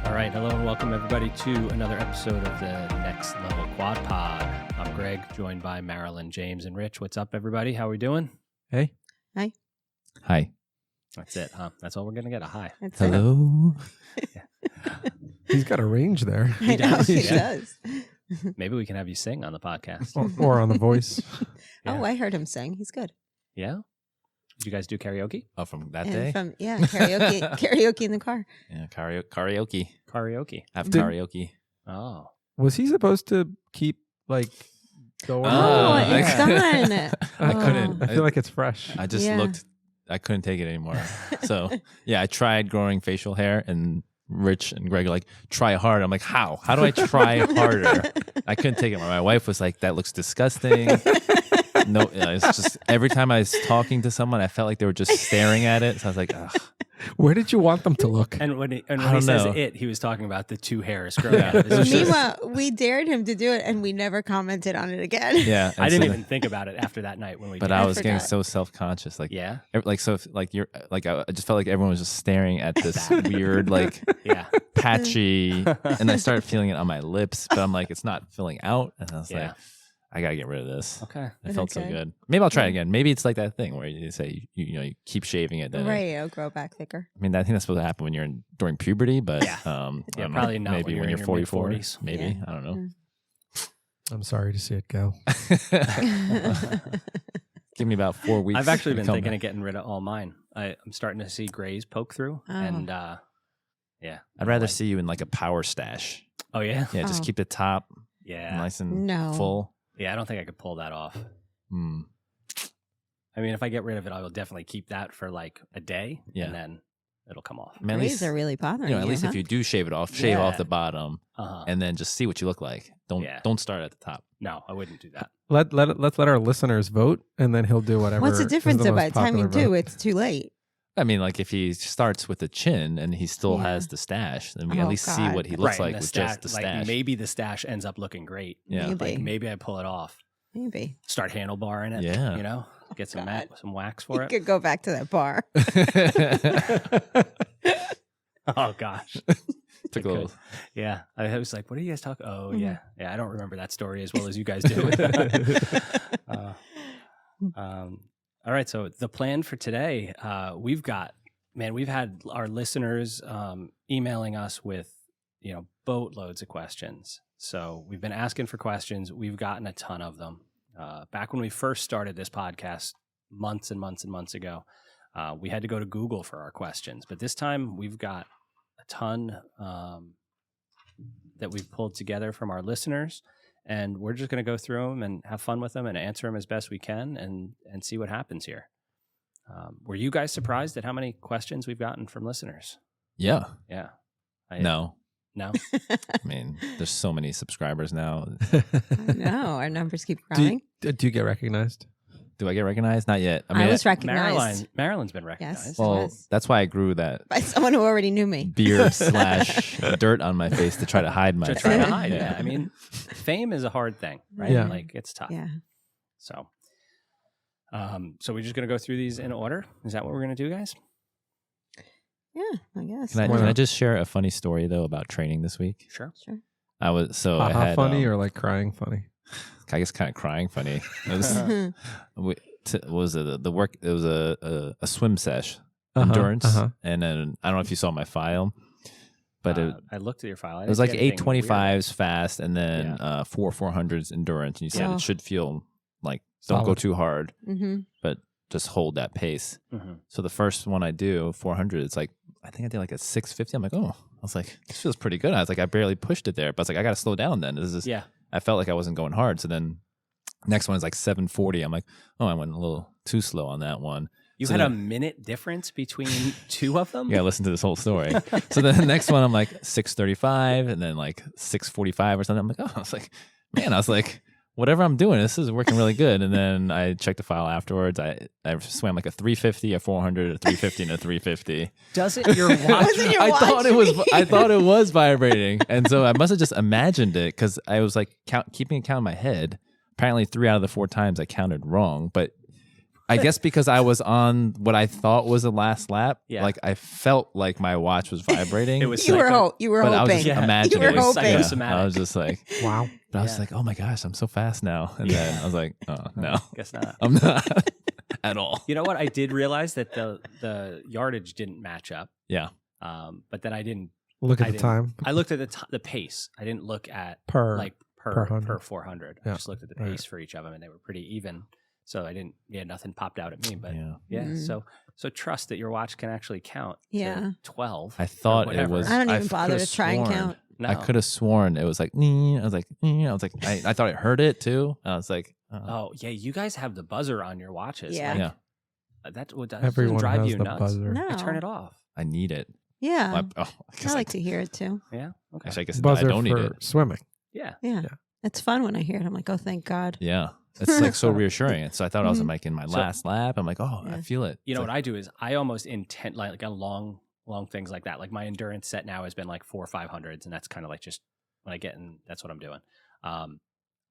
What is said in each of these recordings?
All right, hello and welcome everybody to another episode of the Next Level Quad Pod. I'm Greg, joined by Marilyn, James, and Rich. What's up, everybody? How are we doing? Hey. Hi. Hi. That's it, huh? That's all we're going to get, a hi. That's Hello. He's got a range there. I know, he Yeah. does. Maybe we can have you sing on the podcast. Or on The Voice. Yeah. Oh, I heard him sing. He's good. Yeah? Did you guys do karaoke? Oh, from that And day? karaoke in the car. Yeah, karaoke. Karaoke. Have Did- karaoke. Oh. Was he supposed to keep, like, going? Oh, I- it's done. I Oh. couldn't. I feel like it's fresh. I just Yeah. looked. I couldn't take it anymore. So, yeah, I tried growing facial hair, and Rich and Greg are like, try hard. I'm like, how? How do I try harder? I couldn't take it. My wife was like, that looks disgusting. No, it's just every time I was talking to someone, I felt like they were just staring at it. So I was like, ugh. Where did you want them to look? And when he don't says know. he was talking about the two hairs growing out of his chin. Meanwhile, we dared him to do it, and we never commented on it again. Yeah. I and didn't so- even think about it after that night when we But did I I was getting forgot. so self-conscious. Like, Yeah? like so, if, like you're like I just felt like everyone was just staring at this weird, like Yeah. patchy, and I started feeling it on my lips, but I'm like, it's not filling out, and I was Yeah. like, I gotta get rid of this. Okay. It felt so Okay. good. Maybe I'll try it again. Maybe it's like that thing where you say you keep shaving it. Then Right, it'll grow back thicker. I mean, I think that's supposed to happen when you're during puberty, but Yeah. I Yeah, don't probably know. not Maybe when when you're you're in your 44. mid-40s. Maybe Yeah. I don't know. I'm sorry to see it go. Give me about 4 weeks. I've actually to been come thinking back. of getting rid of all mine. I'm starting to see grays poke through, Oh. and yeah, I'd rather like- see you in like a power stash. Oh yeah, Yeah, just Oh. keep the top yeah, nice and No. full. yeah. I don't think I could pull that off. Hmm. I mean, if I get rid of it, I will definitely keep that for like a day, Yeah. and then it'll come off. I mean, at Grays least, are really bothering you. at least huh? if you do shave it off, shave off Yeah. the bottom, Uh-huh. and then just see what you look like. Don't start at the top. No, I wouldn't do that. Let's let our listeners vote, and then he'll do whatever. What's the is difference most by the time you popular do? vote. It's too late. I mean, like if he starts with the chin and he still Yeah. has the stash, then we at Oh, least see God. what he looks Right, like and with the just the like stash. maybe the stash ends up looking great. Yeah. Maybe. Like maybe I pull it off, Maybe. start handlebarring it. Yeah. you know, get some God. some wax You for it. could go back to that bar. Oh gosh. Took a I little. could. Yeah, I was like, "What are you guys talking?" Oh, Mhm. yeah. I don't remember that story as well as you guys do. All right, so the plan for today, we've had our listeners emailing us with boatloads of questions. So we've been asking for questions. We've gotten a ton of them. Back when we first started this podcast, months and months and months ago, we had to go to Google for our questions. But this time, we've got a ton that we've pulled together from our listeners, and we're just going to go through them and have fun with them and answer them as best we can and see what happens here. Were you guys surprised at how many questions we've gotten from listeners? Yeah. Yeah. No. No? I mean, there's so many subscribers now. I know. Our numbers keep growing. do you get recognized? Do I get recognized? Not yet. I was recognized Marilyn's been recognized. Yes. Well, was. that's why I grew that By someone who already knew me. beard / dirt on my face to try to hide my To try to face. hide. Yeah. I mean, fame is a hard thing, right? Yeah. Like, it's tough. Yeah. So we're just going to go through these in order. Is that what we're going to do, guys? Yeah, I guess. Can Why I not? just share a funny story though about training this week? Sure. Sure. I Ha-ha had funny or like crying funny? I guess kind of crying funny. It was, was it the work? It was a swim sesh endurance, and then I don't know if you saw my file, but I looked at your file. it was like 825s fast, and then 400s endurance. And you said Yeah. it should feel like don't go Solid. too hard, Mm-hmm. but just hold that pace. Mm-hmm. So the first one I do 400, it's like I think I did like a 650. I'm like, oh, I was like, this feels pretty good. I was like, I barely pushed it there, but I was like, I got to slow down then. This is Yeah. I felt like I wasn't going hard. So then next one is like 740. I'm like, oh, I went a little too slow on that one. You So had a then- minute difference between two of them? You got to listen to this whole story. So then the next one, I'm like 635 and then like 645 or something. I'm like, oh, I was like, man, I was like, whatever I'm doing, this is working really good. And then I checked the file afterwards. I swam like a 350, a 400, a 350, and a 350. Doesn't your watch? Wasn't your I watch thought it was. me? I thought it was vibrating, and so I must have just imagined it because I was like keeping a count in my head. Apparently, 3 out of the 4 times I counted wrong, but I guess because I was on what I thought was the last lap, Yeah. like I felt like my watch was vibrating. It was You were psycho- you were but I was hoping. just Yeah. imagining. You were it. hoping. Yeah, Psychosomatic. I was just like, Wow. but I was Yeah. like, oh my gosh, I'm so fast now. And then I was like, oh no, Guess not. I'm not at all. You know what? I did realize that the yardage didn't match up. Yeah. But then I didn't. Look at I the didn't- time I looked at the pace. I didn't look at per. like per per 100. 400. Yeah. I just looked at the Right. pace for each of them, and they were pretty even. So I didn't. Yeah, nothing popped out at me. But Yeah. yeah. Mm. So trust that your watch can actually count. to Yeah. 12. I thought it whatever. was. I don't even f- bother could've to try and sworn- count. No. I could have sworn it was like, I was like, I thought I heard it too. And I was like, Oh yeah, you guys have the buzzer on your watches. Yeah. Like, yeah, That doesn't Everyone drive has you the nuts. buzzer. No. I turn it off. I need it. Yeah. I guess I like to hear it too. Yeah. Okay. Actually, I guess I Buzzer don't need for it. swimming. Yeah. Yeah. Yeah. It's fun when I hear it. I'm like, oh, thank God. Yeah, it's like so reassuring. So I thought I was Mhm. like in my So- last lap. I'm like, oh, I Yeah. feel it. You know It's what I do is I almost intend like on long things like that. Like my endurance set now has been like 4 or 500s, and that's kind of like just when I get in. That's what I'm doing.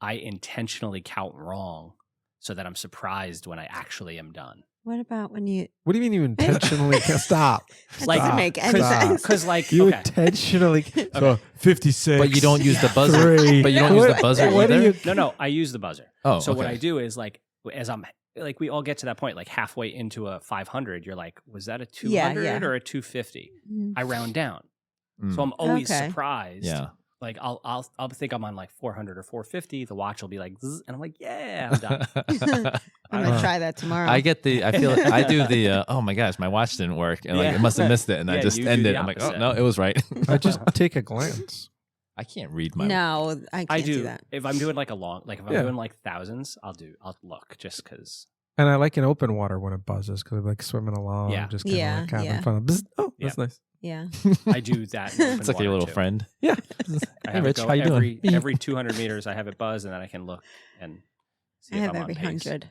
I intentionally count wrong so that I'm surprised when I actually am done. What about when you? What do you mean you intentionally can't stop? That Like- doesn't make any Stop. sense. Because like You okay, intentionally. So 56. But you don't use the buzzer. Three. But you don't use the buzzer What either. do you? no, I use the buzzer. Oh, So what okay. I do is like as I'm like we all get to that point like halfway into a 500, you're like, was that a 200 Yeah. or a 250? Mm. I round down, Mm. so I'm always Okay. surprised. Yeah. Like I'll think I'm on like 400 or 450. The watch will be like, zzz, and I'm like, yeah, I'm done. I'm I- gonna try that tomorrow. I get the. I feel. I do the. Oh my gosh, my watch didn't work, and like Yeah. it must have missed it, and I Yeah, just you do end the it. I'm like, oh opposite. no, it was right. I just take a glance. I can't read my. no, I can't I do do. that. If I'm doing like a long, like if I'm Yeah. doing like thousands, I'll look just because. And I like in open water when it buzzes because I'm like swimming along. Yeah. Just kind of Yeah, like having yeah. fun. Bzz. Oh, that's nice. Yeah. I do that. in It's like your open little water, too. friend. Yeah. I Hey, have Rich, it go how you doing? every 200 meters. I have it buzz, and then I can look and see I if have I'm every on pace. 100.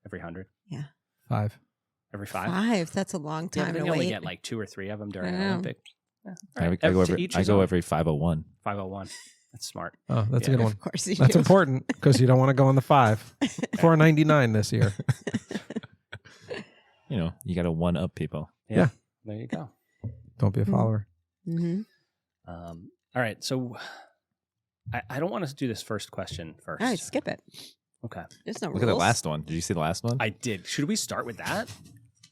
Every 100, 5. every 5. 5. That's a long Yeah, time but to you only wait. get like 2 or 3 of them during I an know. Olympic. Yeah. I All right. go To every. each I his go own. every 501. 501. That's smart. Oh, that's Yeah. a good one. Of course you That's do. important because you don't want to go on the 5. 499 this year. You know, you got to one up people. Yeah. There you go. Don't be a Mhm. follower. hmm All right. So I don't want to do this first question first. All right, skip it. Okay. There's no Look rules. at the last one. Did you see the last one? I did. Should we start with that?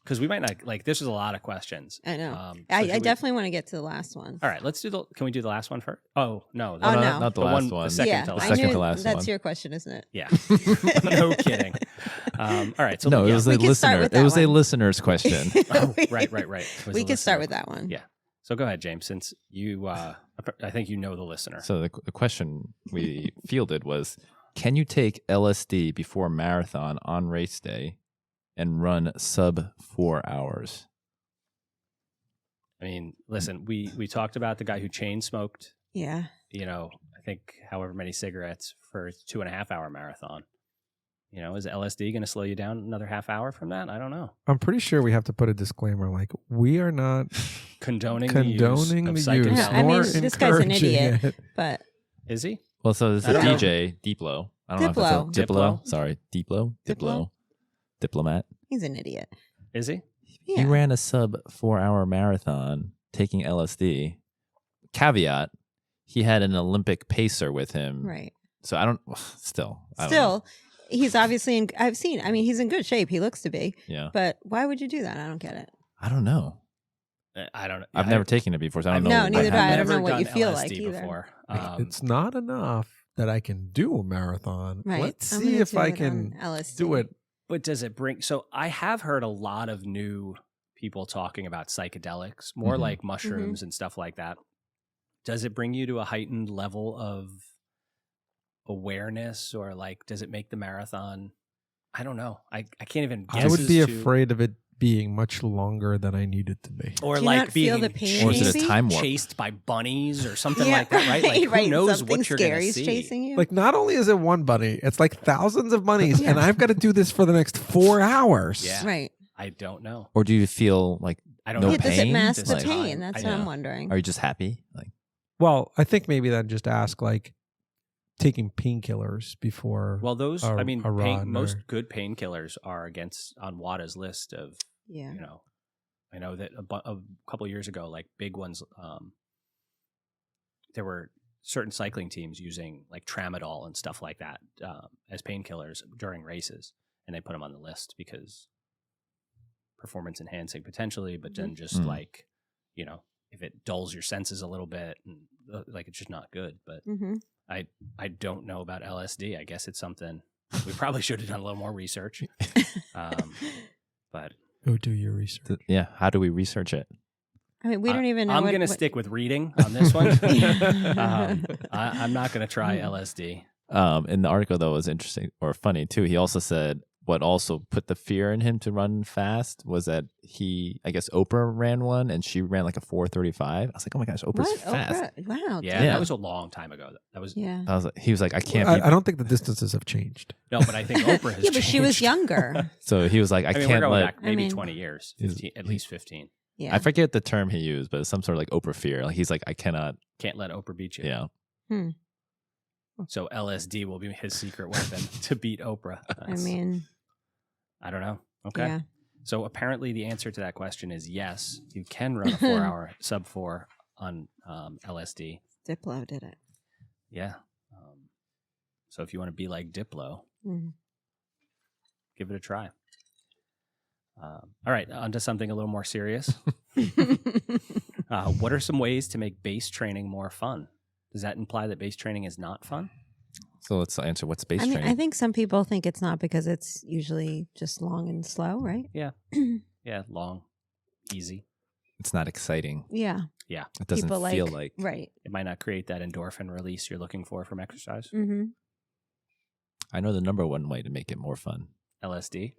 Because we might not like. This was a lot of questions. I know. So I should we- definitely want to get to the last one. All right. Let's do the. Can we do the last one first? Oh no. Oh, no, no. not the The last one- one. the second yeah, to I last. Second knew to last that's one. your question, isn't it? Yeah. No kidding. All right. So No, it yeah. was We a can start listener. with It that was a one. listener's question. Oh, right. It was We a can start listener. with that one. Yeah. So go ahead, James. Since you, I think you know the listener. So the question we fielded was, can you take LSD before a marathon on race day and run sub 4 hours? I mean, listen, we talked about the guy who chain smoked. Yeah. You know, I think however many cigarettes for a 2.5 hour marathon. You know, is LSD going to slow you down another half hour from that? I don't know. I'm pretty sure we have to put a disclaimer like we are not Condoning condoning the use the of use, Yeah, I nor mean, this guy's an encouraging idiot. it. But Is he? Well, so there's I a don't know. DJ, Diplo. I don't know if it's a Diplo. Diplo. Sorry, Diplo. Diplo? Diplomat. he's an idiot. Is he? Yeah. He ran a sub 4 hour marathon taking LSD. Caveat, he had an Olympic pacer with him. Right. So I don't, still. I don't know. Still, he's obviously in. I mean, he's in good shape. He looks to be. Yeah. But why would you do that? I don't get it. I don't know. I don't know. I've never taken it before, so I don't know. No, neither do I. I I've don't know never what you done feel LSD like either. before. It's not enough that I can do a marathon. Right. Let's I'm see gonna if do I it can on LSD. do it. But does it bring? So I have heard a lot of new people talking about psychedelics, more Mhm. like mushrooms and stuff like that. Does it bring you to a heightened level of awareness, or like, does it make the marathon? I don't know. I can't even. I guess would as be to- afraid of it being much longer than I need it to be. or Do you like not feel being the pain, Or is it maybe? a time warp? chased by bunnies or something Yeah, like that, right? Like, who right. knows Something what you're going to scary's see? chasing you. Like, not only is it one bunny, it's like thousands of bunnies, Yeah. and I've got to do this for the next 4 hours. Yeah. right. I don't know. Or do you feel like, I don't No know. Yeah, does it pain? mask the Like- pain? That's I what I'm know. wondering. are you just happy? Like, Well, I think maybe then just ask, like, taking painkillers before. Well, those, a run most or- good painkillers are on WADA's list of, Yeah. I know that a couple of years ago, like big ones, there were certain cycling teams using like tramadol and stuff like that as painkillers during races, and they put them on the list because performance enhancing potentially, but then just like, if it dulls your senses a little bit, and like it's just not good. But I don't know about LSD. I guess it's something we probably should have done a little more research. But Go do your research. Yeah. How do we research it? I mean, we don't even know. I'm going to stick with reading on this one. I'm not going to try LSD. In the article, though, was interesting or funny, too. He also said what also put the fear in him to run fast was that I guess Oprah ran one and she ran like a 4:35. I was like, oh my gosh, Oprah's What? fast. Oprah? Wow. Yeah, Yeah. that was a long time ago. That was Yeah. He was like, I can't I be. don't think the distances have changed. No, but I think Oprah has Yeah, but she was changed. younger. So he was like, I I mean, we're can't going let. back maybe I mean- 20 years, He's- 15, at least 15. Yeah. I forget the term he used, but it's some sort of like Oprah fear. Like he's like, I cannot. Can't let Oprah beat you. Yeah. So LSD will be his secret weapon to beat Oprah. I mean, I don't know. Okay. yeah. So apparently the answer to that question is yes. You can run a 4-hour sub 4 on LSD. Diplo did it. Yeah. So if you want to be like Diplo, Mhm. give it a try. All right, on to something a little more serious. What are some ways to make base training more fun? Does that imply that base training is not fun? So let's answer what's base I mean, training. I think some people think it's not because it's usually just long and slow, right? Yeah, long, easy. It's not exciting. Yeah. It doesn't People feel like. Right. It might not create that endorphin release you're looking for from exercise. Mm-hmm. I know the number one way to make it more fun. LSD.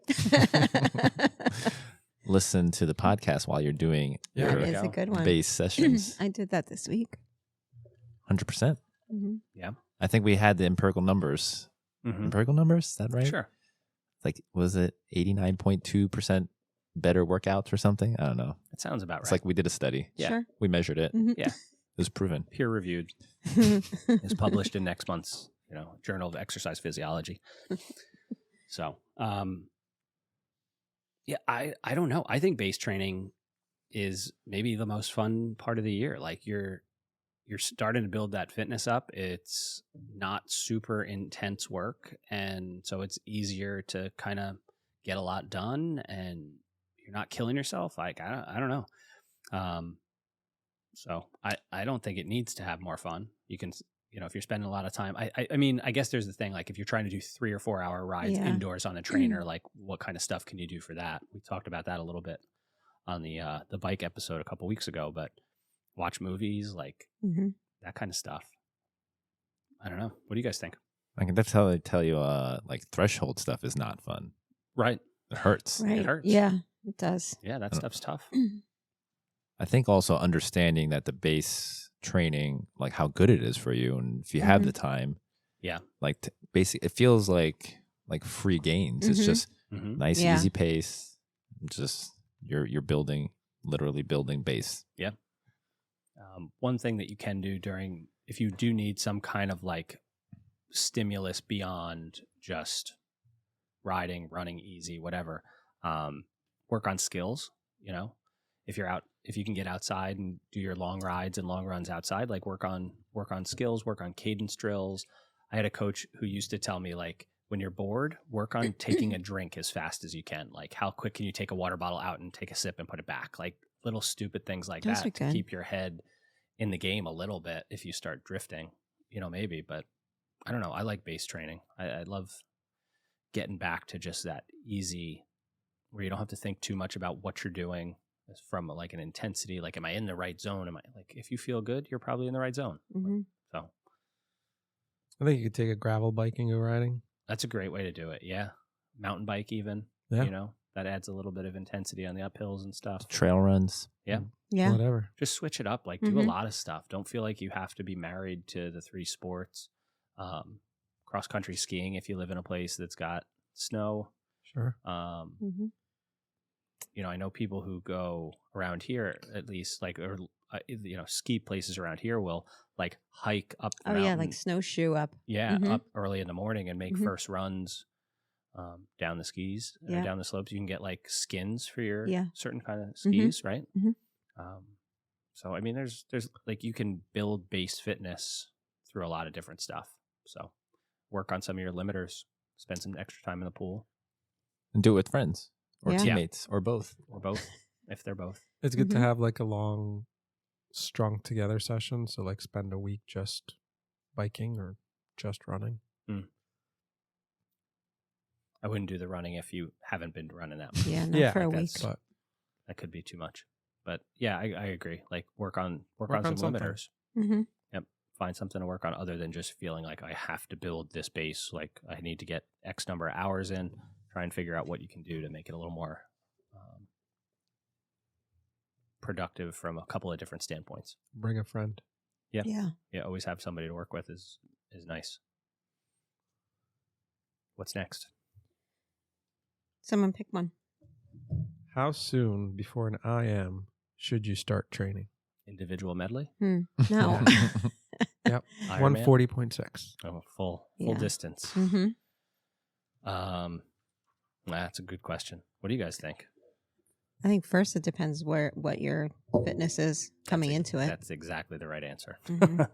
Listen to the podcast while you're doing Yeah. That your is a good one. base sessions. I did that this week. 100%. Mm-hmm. I think we had the empirical numbers. Mhm. Empirical numbers? Is that right? Sure. Like, was it 89.2% better workouts or something? I don't know. That sounds about It's right. like we did a study. Yeah. Sure. We measured it. Mhm. Yeah. It was proven. Peer reviewed. Is published in next month's Journal of Exercise Physiology. So yeah, I don't know. I think base training is maybe the most fun part of the year. Like you're starting to build that fitness up. It's not super intense work, and so it's easier to kind of get a lot done, and you're not killing yourself. Like I don't know. So I don't think it needs to have more fun. You can, if you're spending a lot of time, I mean, I guess there's the thing, like if you're trying to do 3 or 4 hour rides Yeah. indoors on a trainer, like what kind of stuff can you do for that? We talked about that a little bit on the bike episode a couple weeks ago, but watch movies, like Mm-hmm. that kind of stuff. I don't know. What do you guys think? I can definitely tell you, like threshold stuff is not fun. Right. It hurts. Right. hurts. Yeah, it does. Yeah, that stuff's tough. I think also understanding that the base training, like how good it is for you, and if you have the time, Yeah. like basically, it feels like free gains. It's Mhm. just Mhm. nice, Yeah. easy pace. Just you're building, literally building base. One thing that you can do if you do need some kind of like stimulus beyond just riding, running easy, whatever, work on skills. If you can get outside and do your long rides and long runs outside, like work on skills, work on cadence drills. I had a coach who used to tell me, like, when you're bored, work on taking a drink as fast as you can. Like, how quick can you take a water bottle out and take a sip and put it back? Like little stupid things like Those that are to good. keep your head in the game a little bit. If you start drifting, maybe, but I don't know. I like base training. I love getting back to just that easy, where you don't have to think too much about what you're doing from like an intensity. Like, am I in the right zone? If you feel good, you're probably in the right zone. Mm-hmm. So I think you could take a gravel bike and go riding. that's a great way to do it. Yeah. Mountain bike even, Yeah. that adds a little bit of intensity on the uphills and stuff. Trail runs. Yeah. Whatever. Just switch it up. Like, do a Mhm. lot of stuff. Don't feel like you have to be married to the 3 sports. Cross country skiing if you live in a place that's got snow. Sure. Mm-hmm. I know people who go around here, at least, like, or ski places around here will like hike up the mountain. like snowshoe up. Yeah, Mhm. up early in the morning and make Mhm. first runs down the skis, or Yeah. down the slopes. You can get like skins for your Yeah. certain kind of skis, right? Mhm. So I mean, there's like, you can build base fitness through a lot of different stuff. So work on some of your limiters, spend some extra time in the pool, And do it with friends or Yeah. teammates or both. or both, if they're both. It's good to Mhm. have like a long strung together session. So like spend a week just biking or just running. I wouldn't do the running if you haven't been running that much. Yeah, not Yeah, for a like week. that's- But That could be too much. But yeah, I agree. Like work on Work some on something. limiters. Mm-hmm. Yep. Find something to work on other than just feeling like I have to build this base. Like I need to get X number of hours in. Try and figure out what you can do to make it a little more productive from a couple of different standpoints. bring a friend. Yeah. Yeah. Yeah, always have somebody to work with is nice. What's next? Someone pick one. How soon before an IM should you start training? Individual medley? No. Yep. Ironman? 140.6. Oh, full Yeah. distance. Mm-hmm. That's a good question. What do you guys think? I think first it depends what your fitness is coming into it. That's exactly the right answer. Mhm.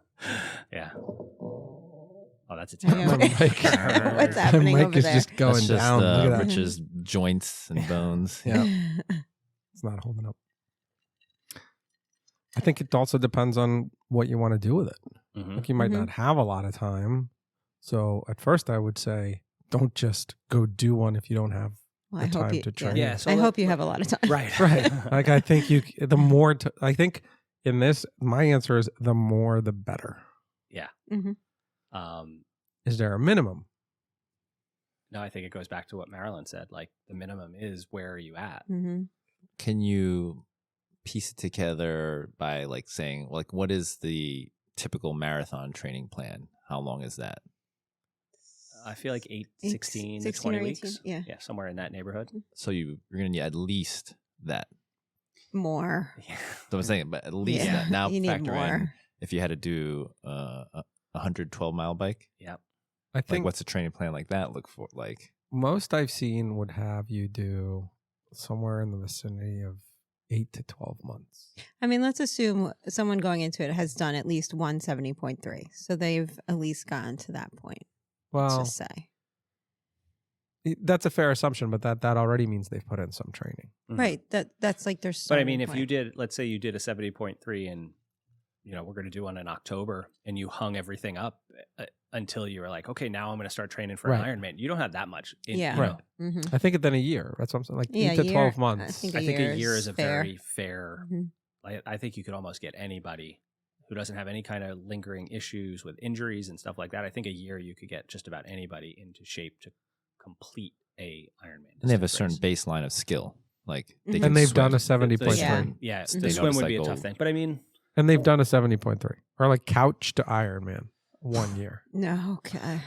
Yeah. Oh, that's a I know. terrible. What's happening Mike over is there? just going That's just down. Look at that. Rich's joints and bones. Yeah. It's not holding up. I think it also depends on what you want to do with it. Mhm. Like you might Mhm. not have a lot of time. So at first I would say don't just go do one if you don't have Well, the I hope time you. to train. Yeah. So I hope you have a lot of time. Right. Right. Like I think I think in this, my answer is the more the better. Yeah. Mhm. Is there a minimum? No, I think it goes back to what Marilyn said. Like the minimum is where are you at? Mm-hmm. Can you piece it together by like saying like what is the typical marathon training plan? How long is that? I feel like 16 to 16 20 or 18, weeks. yeah. Yeah, somewhere in that neighborhood. So you're going to need at least that. More. So Yeah. I'm saying, but at least Yeah. that. Now You need factor in more. if you had to do a 112-mile bike. Yep. I Like think what's a training plan like that look for? Like most I've seen would have you do somewhere in the vicinity of 8 to 12 months. I mean, let's assume someone going into it has done at least 170.3. So they've at least gotten to that point. Let's Well, just say. that's a fair assumption, but that already means they've put in some training. Mhm. Right. That's like their But I starting mean, if you point. did, let's say you did a 70.3 and, we're going to do one in October and you hung everything up until you were like, okay, now I'm going to start training for Right. an Ironman. You don't have that much. Yeah. you Right. know. Mhm. I think then a year. That's what I'm saying. Like Yeah, 8 to a 12 year. months. I think I think a year year is a fair. very fair. Mhm. I think you could almost get anybody who doesn't have any kind of lingering issues with injuries and stuff like that. I think a year you could get just about anybody into shape to complete a Ironman. and they have a distance certain race. baseline of skill. Like Mhm. can And they've done swim. a 70.3. Yeah. Yeah, Mhm. the They swim notice, would be a like, tough thing. But I mean, And they've done a 70.3 or like couch to Ironman 1 year. No, okay.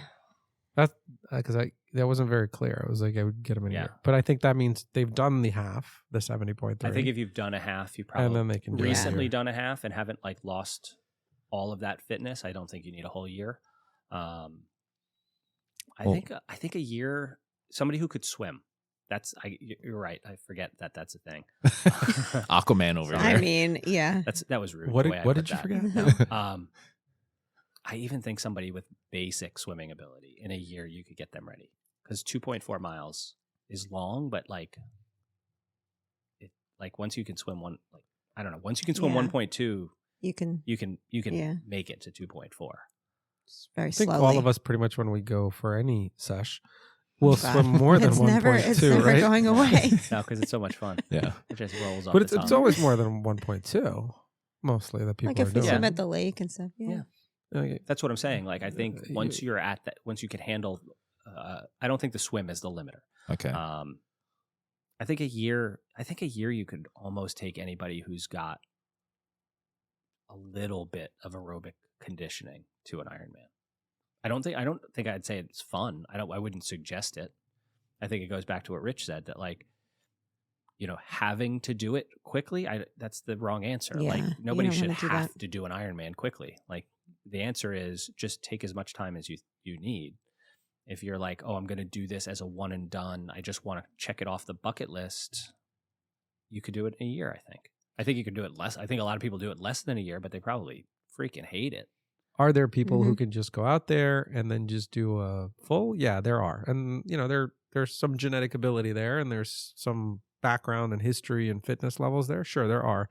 That's because that wasn't very clear. It was like I would get them in a Yeah. year. But I think that means they've done the half, the 70.3. I think if you've done a half, you and probably then they can do recently a year. done a half and haven't like lost all of that fitness. I don't think you need a whole year. I Well- think a year. Somebody who could swim. You're right. I forget that's a thing. Aquaman over Sorry. here. I mean, yeah. That was rude. What the did- way I what put did you that. forget? No. I even think somebody with basic swimming ability in a year you could get them ready because 2.4 miles is long, but like once you can swim once you can swim Yeah. 1.2, You can you can Yeah. make it to 2.4. just very I think slowly. all of us pretty much when we go for any sesh, we'll God. swim more than it's 1.2, never, it's never right? going away. No, because it's so much fun. Yeah. It just rolls off But the it's tongue. always more than 1.2, mostly that people Like are if we doing. swim Yeah. at the lake and stuff. Yeah. Yeah. Okay. That's what I'm saying. Like I think You- once you're at that, once you can handle, I don't think the swim is the limiter. Okay. I think a year you could almost take anybody who's got a little bit of aerobic conditioning to an Ironman. I don't think I'd say it's fun. I wouldn't suggest it. I think it goes back to what Rich said that like having to do it quickly, that's the wrong answer. Yeah, like you nobody don't should wanna do have that. to do an Ironman quickly. Like the answer is just take as much time as you need. If you're like, oh, I'm going to do this as a one and done, I just want to check it off the bucket list, you could do it in a year, I think. I think you could do it less. I think a lot of people do it less than a year, but they probably freaking hate it. Are there people who Mhm. can just go out there and then just do a full? Yeah, there are. And, there's some genetic ability there and there's some background and history and fitness levels there. Sure, there are.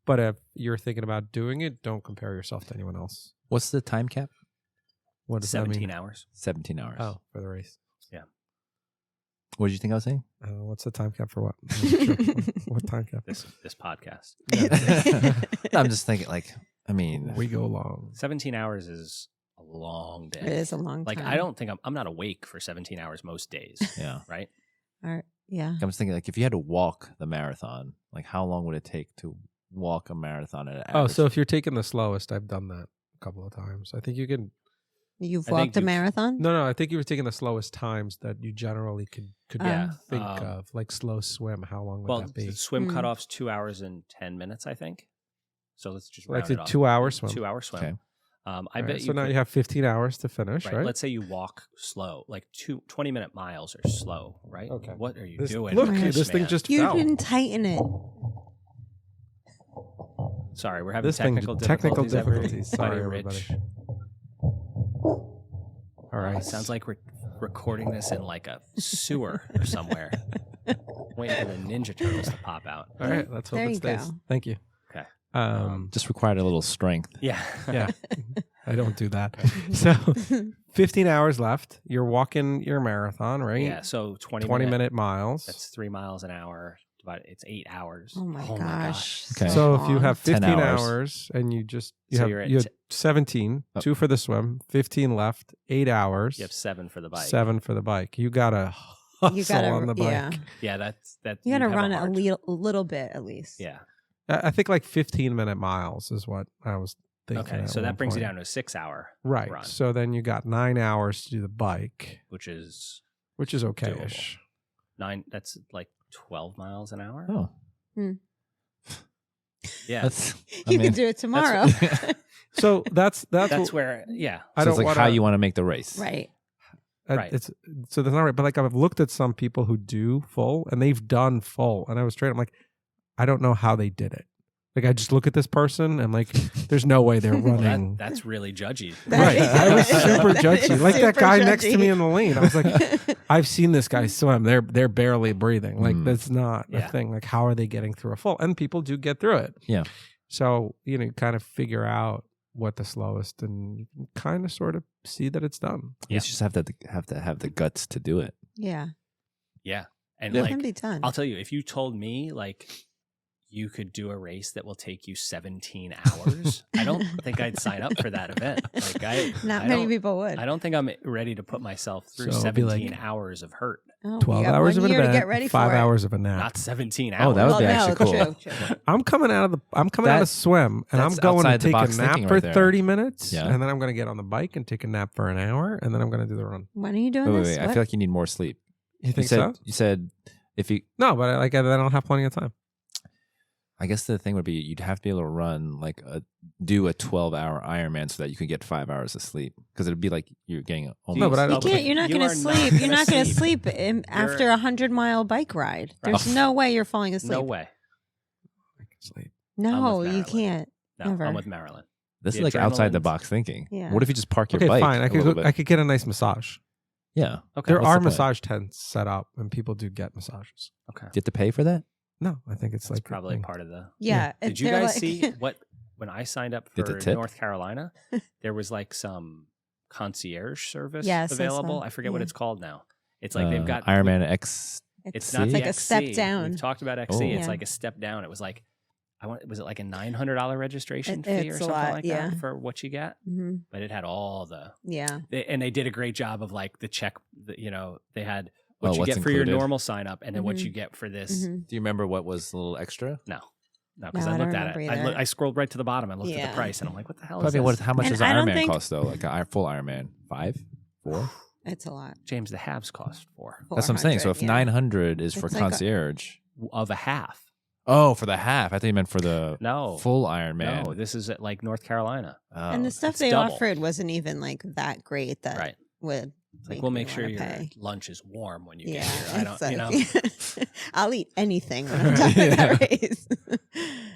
But if you're thinking about doing it, don't compare yourself to anyone else. What's the time cap? What does that 17 mean? hours. 17 hours. Oh, for the race. What did you think I was saying? What's the time cap for what? What time cap? This podcast. I'm just thinking, I mean, We go long. 17 hours is a long day. It is a long Like time. I don't think I'm not awake for 17 hours most days, yeah. right? Yeah. I was thinking, if you had to walk the marathon, how long would it take to walk a marathon at an Oh, average? so if you're taking the slowest, I've done that a couple of times. I think you can. You've I think walked a you- marathon? No, I think you were taking the slowest times that you generally could Yeah. think of, like slow swim. How long would Well, that be? the swim Hmm. cutoff's 2 hours and 10 minutes, I think. So let's just Like round a it off. 2-hour swim. 2-hour swim. Okay. I All bet right, you. so now could- you have 15 hours to finish, right? Let's say you walk slow, like 20-minute miles are slow, right? Okay. What are you This- doing? Look, Rich this thing man? just You fell. didn't tighten it. Sorry, we're having This thing- technical technical difficulties. difficulties. Sorry, Buddy everybody. Rich. All right. It sounds like we're recording this in like a sewer or somewhere. Waiting for the Ninja Turtles to pop out. All right. Let's hope There it you stays. go. Thank you. Okay. just required a little strength. Yeah. Yeah. I don't do that. So 15 hours left. You're walking your marathon, right? Yeah. So 20 minute miles. That's 3 miles an hour. It's 8 hours. Oh my gosh. Okay. So if you have 10 15 hours. hours and you just So you're at you had 17, Oh. 2 for the swim, 15 left, 8 hours, You have 7 for the bike. 7 for the bike. You gotta hustle You gotta, on the bike. yeah. Yeah, that's You gotta have run a it hard- a little bit at least. Yeah. I think like 15-minute miles is what I was thinking. Okay. at So one that brings you point. down to a 6-hour Right. run, So then you got 9 hours to do the bike, which is which is okay-ish. 9. That's like 12 miles an hour. Oh, Yeah. that's. You can do it tomorrow. So that's That's where. Yeah. I So don't it's like wanna, how you want to make the race. Right. Right. It's so that's not right. But like I've looked at some people who do full and they've done full, and I was straight. I'm like, I don't know how they did it. Like I just look at this person and like, there's no way they're Well, running. that's really judgy. Right. I was super That judgy. is Like that super guy next to judgy. me in the lane. I was like, I've seen this guy swim. They're barely breathing. Like Mm. that's not Yeah. a thing. Like how are they getting through a full? And people do get through it. Yeah. So, you kind of figure out what the slowest and you can kind of sort of see that it's done. You just have to have the guts to do it. Yeah. Yeah. And Yeah. It can like, be done. I'll tell you, if you told me like you could do a race that will take you 17 hours, I don't think I'd sign up for that event. Like Not I many don't- people would. I don't think I'm ready to put myself through So it'd be 17 like- hours of hurt. Oh, 12 you got hours of 1 an year to event, get ready 5 for it. hours of a nap. Not 17 Oh, hours. that would Well, be no, actually cool. True. I'm coming out of a swim and I'm That's going to outside the take a box nap thinking for right there. 30 minutes Yeah. and then I'm going to get on the bike and take a nap for an hour and then I'm going to do the run. When are you doing Wait. this? I What? feel like you need more sleep. You think You said if you. No, but then I'll have plenty of time. I guess the thing would be you'd have to be able to run do a 12-hour Ironman so that you could get 5 hours of sleep because it'd be like you're getting almost. No, but I You don't- can't. You're not You going are to not sleep. gonna You're not going to sleep. sleep after a 100-mile bike ride. There's no way you're falling asleep. No way. I can sleep. No, I'm with you Marilyn. can't. No, Never. I'm with Marilyn. This The is like outside the adrenaline's- box thinking. Yeah. What if you just park your Okay, bike? fine. a little bit? I could get a nice massage. Yeah. Okay. There what's are the point? massage tents set up and people do get massages. Okay. Do you have to pay for that? No, I think it's That's like probably part of the. Yeah. Did you they're guys like- see what when I signed up Get the for tip? North Carolina? There was like some concierge service Yes, I saw. available. I forget what Yeah. it's called now. It's like they've got Ironman X. It's XC? not It's like the a step XC. down. We've talked about XC. Oh. It's Yeah. like a step down. It was like was it like a $900 registration It- fee or it's a something lot, like yeah. that for what you get? Mhm. But it had all the Yeah. and they did a great job of like the check. They had what Oh, you what's get for your included? normal sign up, and then what Mhm. you get for this. Mhm. Do you remember what was a little extra? No, because No, I I don't looked at it. remember either. I scrolled right to the bottom and looked at Yeah. the price, and I'm like, "What the hell I is mean, this?" how much And does an I don't Ironman think- cost though? Like a full Ironman, 5, 4. It's a lot. James, the halves cost 4. That's what I'm saying. So if 400, yeah. 900 is for It's like a- concierge, of a half. Oh, for the half. I thought you meant for the No. full Ironman. No, this is at like North Carolina. Oh, And the stuff it's they double. offered wasn't even like that great that Right. would Like we'll make me sure wanna your pay. lunch is warm when you Yeah, get here. I don't, it's like- I'll eat anything when I'm done with that race.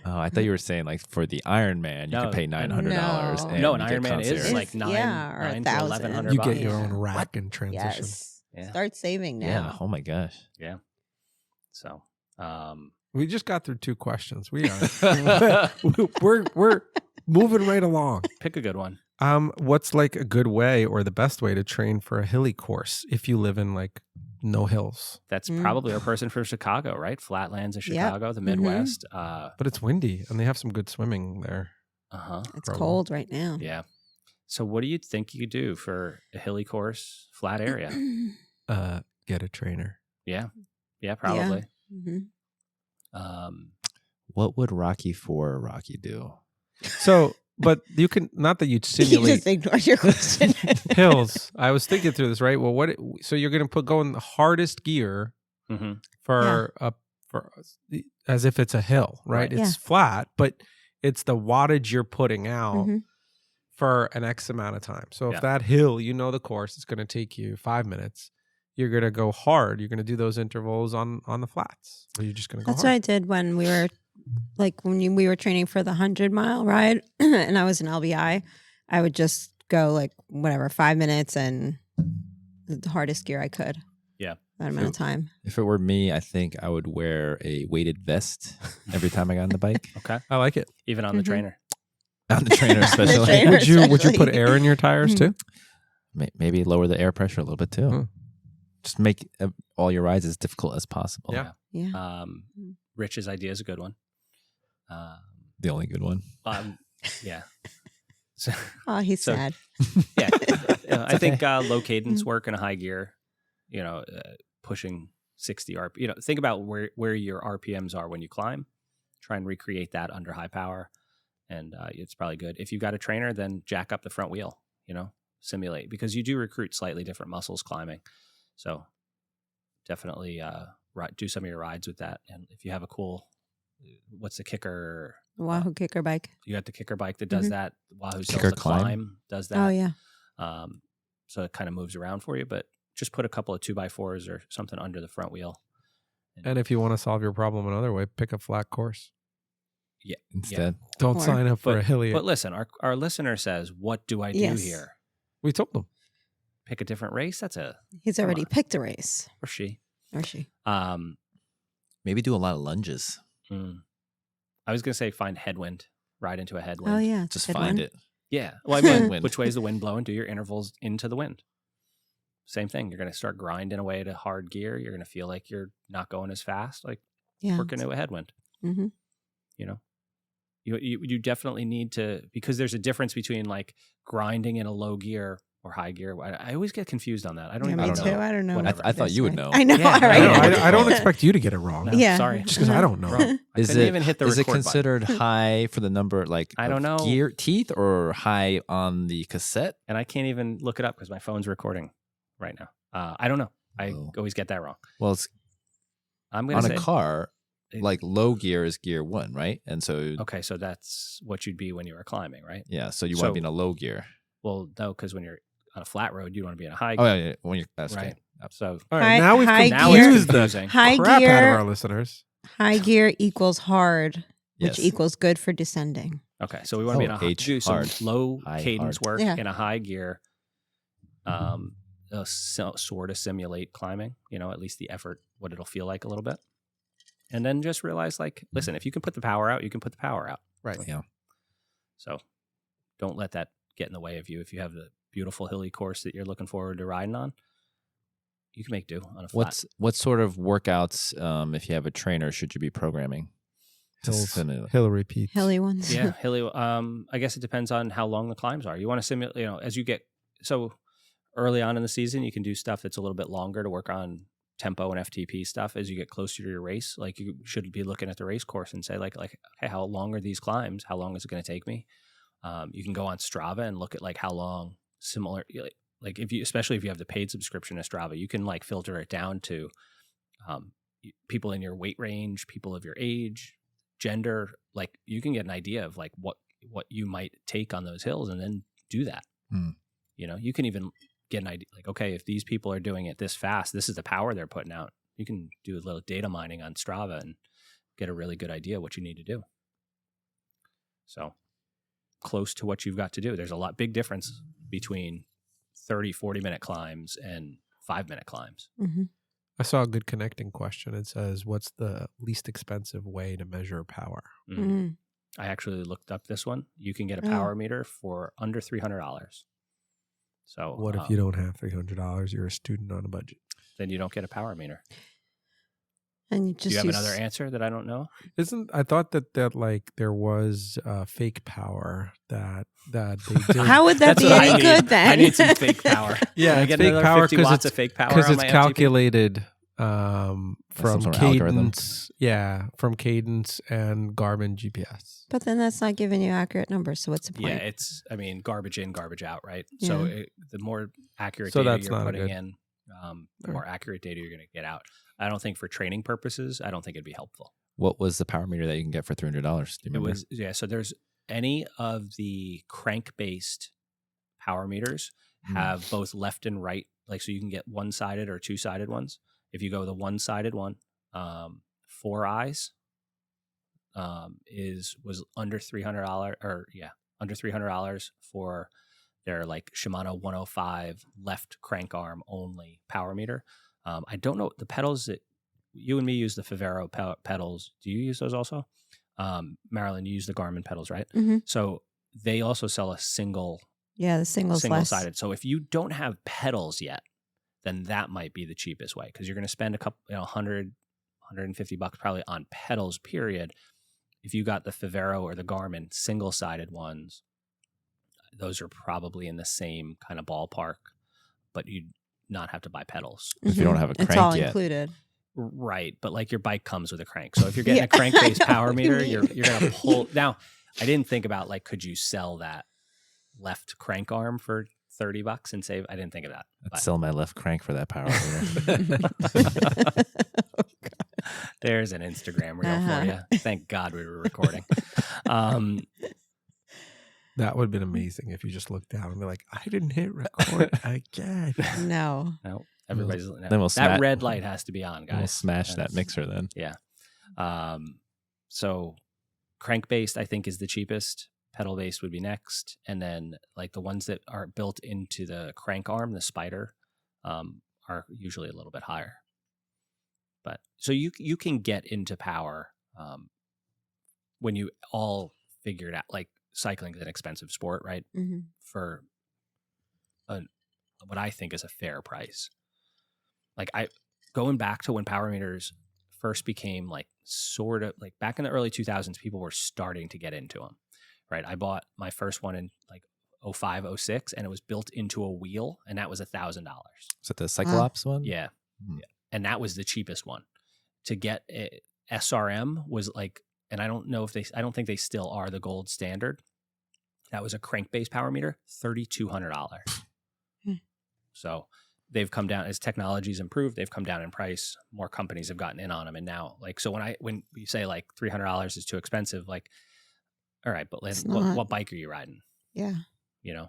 Oh, I thought you were saying like for the Ironman, you No, could pay $900. no. and No, an you get Ironman is concierge. like nine or to $1,000. $1,100. You get your Yeah. own rack and transition. Yes. Yeah. Start saving Yeah. now. Oh my gosh. So, We just got through 2 questions. We are we're moving right along. pick a good one. What's like a good way or the best way to train for a hilly course if you live in like no hills? That's Mm. probably a person from Chicago, right? Flatlands of Yep. Chicago, the Mhm. Midwest. But it's windy and they have some good swimming there. Uh-huh. It's Probably. cold right now. Yeah. So what do you think you could do for a hilly course, flat area? Get a trainer. Yeah. Yeah, probably. Mhm. What would Rocky 4 Rocky do? So, but you can not that you'd You simulate just ignored your question. hills. I was thinking through this, right? Well, so you're going to go in the hardest gear hmm for as if it's a hill, right? Right. It's flat, but it's the wattage you're putting out Mhm. for an X amount of time. So Yeah. if that hill, you know the course, it's going to take you 5 minutes. You're going to go hard. You're going to do those intervals on the flats. Or you're just going to go That's what hard. I did when we were we were training for the 100-mile ride and I was in LBI. I would just go like whatever 5 minutes and the hardest gear I could. Yeah. That amount of time. If it were me, I think I would wear a weighted vest every time I got on the bike. Okay. I like it. Even on the Mhm. trainer. On the trainer, especially. trainer. Would you especially. put air in your tires too? Maybe lower the air pressure a little bit too. Hmm. Just make all your rides as difficult as possible. Yeah. Yeah. Rich's idea is a good one. The only good one. Yeah. So, Oh, he's so- sad. yeah. I think low cadence Mm. work in a high gear, pushing 60 RPM. Think about where your RPMs are when you climb. Try and recreate that under high power, and it's probably good. If you've got a trainer, then jack up the front wheel. Simulate, because you do recruit slightly different muscles climbing. So definitely do some of your rides with that. And if you have a cool, what's the kicker? Wahoo kicker bike. You got the kicker bike that does Mhm. that. Wahoo sells Kicker the Climb? climb does that. Oh yeah. So it kind of moves around for you, but just put a couple of 2x4s or something under the front wheel. And if you want to solve your problem another way, pick a flat course. Instead. Don't Or- sign up for a hilly. But listen, our listener says, "What do I do Yes. here? We told them. Pick a different race." That's He's already picked a race. or she. Or she. Maybe do a lot of lunges. I was gonna say find headwind, ride into a headwind. Oh yeah. Just good find one. it. Yeah. Well, I mean, Wind. which way is the wind blowing? Do your intervals into the wind. Same thing. You're going to start grinding away to hard gear. You're going to feel like you're not going as fast. Like Yeah. work into a headwind. Mm-hmm. You definitely need to, because there's a difference between like grinding in a low gear or high gear. I always get confused on that. I don't Yeah, even me I don't too. know. I don't know. Whatever. I thought you would know. I know. Yeah, all I right. know. I don't expect you to get it wrong. No, Yeah. sorry. Just because I don't know. Wrong. I Is couldn't it even hit the is it record button. considered high for the number like I don't of know. gear teeth or high on the cassette? And I can't even look it up because my phone's recording right now. I don't know. I Oh. always get that wrong. Well, it's I'm going on to say a car. it- Like low gear is gear 1, right? And so Okay, so that's what you'd be when you were climbing, right? yeah, so you want to So- be in a low gear. Well, no, because when you're on a flat road, you want to be in a high Oh gear, yeah, when you're that's right? okay. So All High- right, now we've high now it's confused the confusing. High crap out of gear. our listeners. High gear equals hard, which Yes. equals good for descending. Okay, so we want to be in a H do some hard. low High cadence hard. work Yeah. in a high gear. Sort of simulate climbing. At least the effort, what it'll feel like a little bit, and then just realize, like, listen, if you can put the power out, you can put the power out. Right. Yeah. So don't let that get in the way of you. If you have the beautiful hilly course that you're looking forward to riding on, you can make do on a flat. What sort of workouts, if you have a trainer, should you be programming? To Hills. simulate? Hill repeats. Hilly ones. Yeah, hilly. I guess it depends on how long the climbs are. You want to simulate, as you get so early on in the season, you can do stuff that's a little bit longer to work on tempo and FTP stuff. As you get closer to your race, like you should be looking at the race course and say, like, hey, how long are these climbs? How long is it going to take me? You can go on Strava and look at like how long similar, like especially if you have the paid subscription to Strava, you can like filter it down to, people in your weight range, people of your age, gender, like you can get an idea of like what you might take on those hills and then do that. You know, you can even get an idea like, okay, if these people are doing it this fast, this is the power they're putting out. You can do a little data mining on Strava and get a really good idea what you need to do. So close to what you've got to do. There's a big difference between 30, 40-minute climbs and 5-minute climbs. Mm-hmm. I saw a good connecting question. It says, what's the least expensive way to measure power? Mm. I actually looked up this one. You can get a power meter for under $300. So What if you don't have $300? You're a student on a budget. Then you don't get a power meter. And you just Do you have another answer that I don't know? I thought that like there was fake power that they did. How would that That's be what I any need. good then? I need some fake power. Yeah, Can I it's get fake another power 50 watts of fake power because on it's my MTP? calculated from some sort of algorithm. Cadence. Yeah, from Cadence and Garmin GPS. But then that's not giving you accurate numbers. So what's the point? Yeah, it's, I mean, garbage in, garbage out, right? So Yeah. the more accurate So data that's you're not putting good. in, the more accurate data you're going to get out. I don't think for training purposes, I don't think it'd be helpful. What was the power meter that you can get for $300? Do you It remember? was, yeah, so there's any of the crank-based power meters have both left and right, like so you can get one-sided or two-sided ones. If you go the one-sided one, 4 eyes was under $300 under $300 for their like Shimano 105 left crank arm only power meter. I don't know the pedals that you and me use the Favero pedals. Do you use those also? Marilyn, you use the Garmin pedals, right? Mm-hmm. So they also sell a single Yeah, the singles less. sided. So if you don't have pedals yet, then that might be the cheapest way because you're going to spend a couple, $100, $150 probably on pedals, period. If you got the Favero or the Garmin single sided ones, those are probably in the same kind of ballpark, but you'd not have to buy pedals. If you don't have a It's crank all yet. included. Right. But like your bike comes with a crank. So if you're getting Yeah. a crank based I know power what meter, you you're mean. going to pull. Now, I didn't think about like, could you sell that left crank arm for $30 and save? I didn't think of that. I'd sell my left crank for that power meter. There's an Instagram reel Uh-huh. for you. Thank God we were recording. That would have been amazing if you just looked down and be like, I didn't hit record again. No. No, everybody's Then we'll that red light has to be on, guys. We'll smash that That's- mixer then. Yeah. So crank based, I think, is the cheapest. Pedal based would be next, and then like the ones that are built into the crank arm, the Spider, are usually a little bit higher. But so you can get into power when you all figure it out. Like cycling is an expensive sport, right? Mm-hmm. For what I think is a fair price. Like going back to when power meters first became like sort of like back in the early 2000s, people were starting to get into them, right? I bought my first one in like 05, 06, and it was built into a wheel, and that was $1,000. Is that the Cyclops one? Yeah. Hmm. Yeah. And that was the cheapest one. To get SRM was like, and I don't think they still are the gold standard. That was a crank-based power meter, $3,200. So they've come down as technology's improved. They've come down in price. More companies have gotten in on them, and now, like, so when you say like $300 is too expensive, like, all right, but It's what not. bike are you riding? Yeah. You know,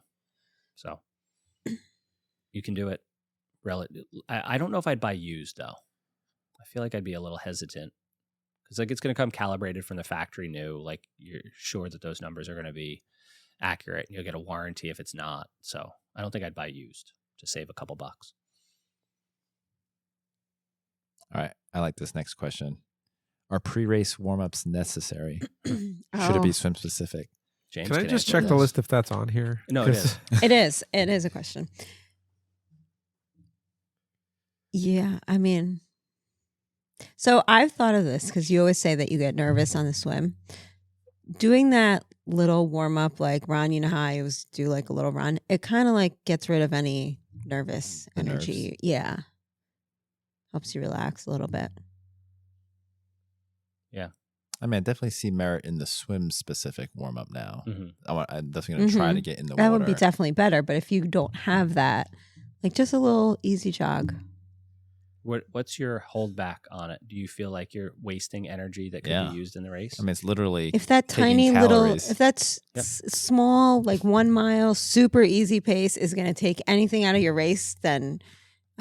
so you can do it. I don't know if I'd buy used though. I feel like I'd be a little hesitant because like it's going to come calibrated from the factory new. Like you're sure that those numbers are going to be accurate. You'll get a warranty if it's not. So I don't think I'd buy used to save a couple bucks. All right. I like this next question. Are pre-race warm-ups necessary? Should Oh. it be swim specific? James, Can I just answer check the this. list if that's on here? No, it 'Cause- is. It is. It is a question. Yeah, I mean, so I've thought of this because you always say that you get nervous on the swim. Doing that little warm up, like Ron, you know how I always do like a little run. It kind of like gets rid of any nervous The energy. nerves. Yeah, helps you relax a little bit. I mean, I definitely see merit in the swim specific warm-up now. Mhm. I'm definitely going to try Mhm. to get in the That water. would be definitely better. But if you don't have that, like just a little easy jog. What's your holdback on it? Do you feel like you're wasting energy that could Yeah. be used in the race? I mean, it's literally If that taking tiny little, calories. if that's Yep. small, like 1 mile, super easy pace is going to take anything out of your race, then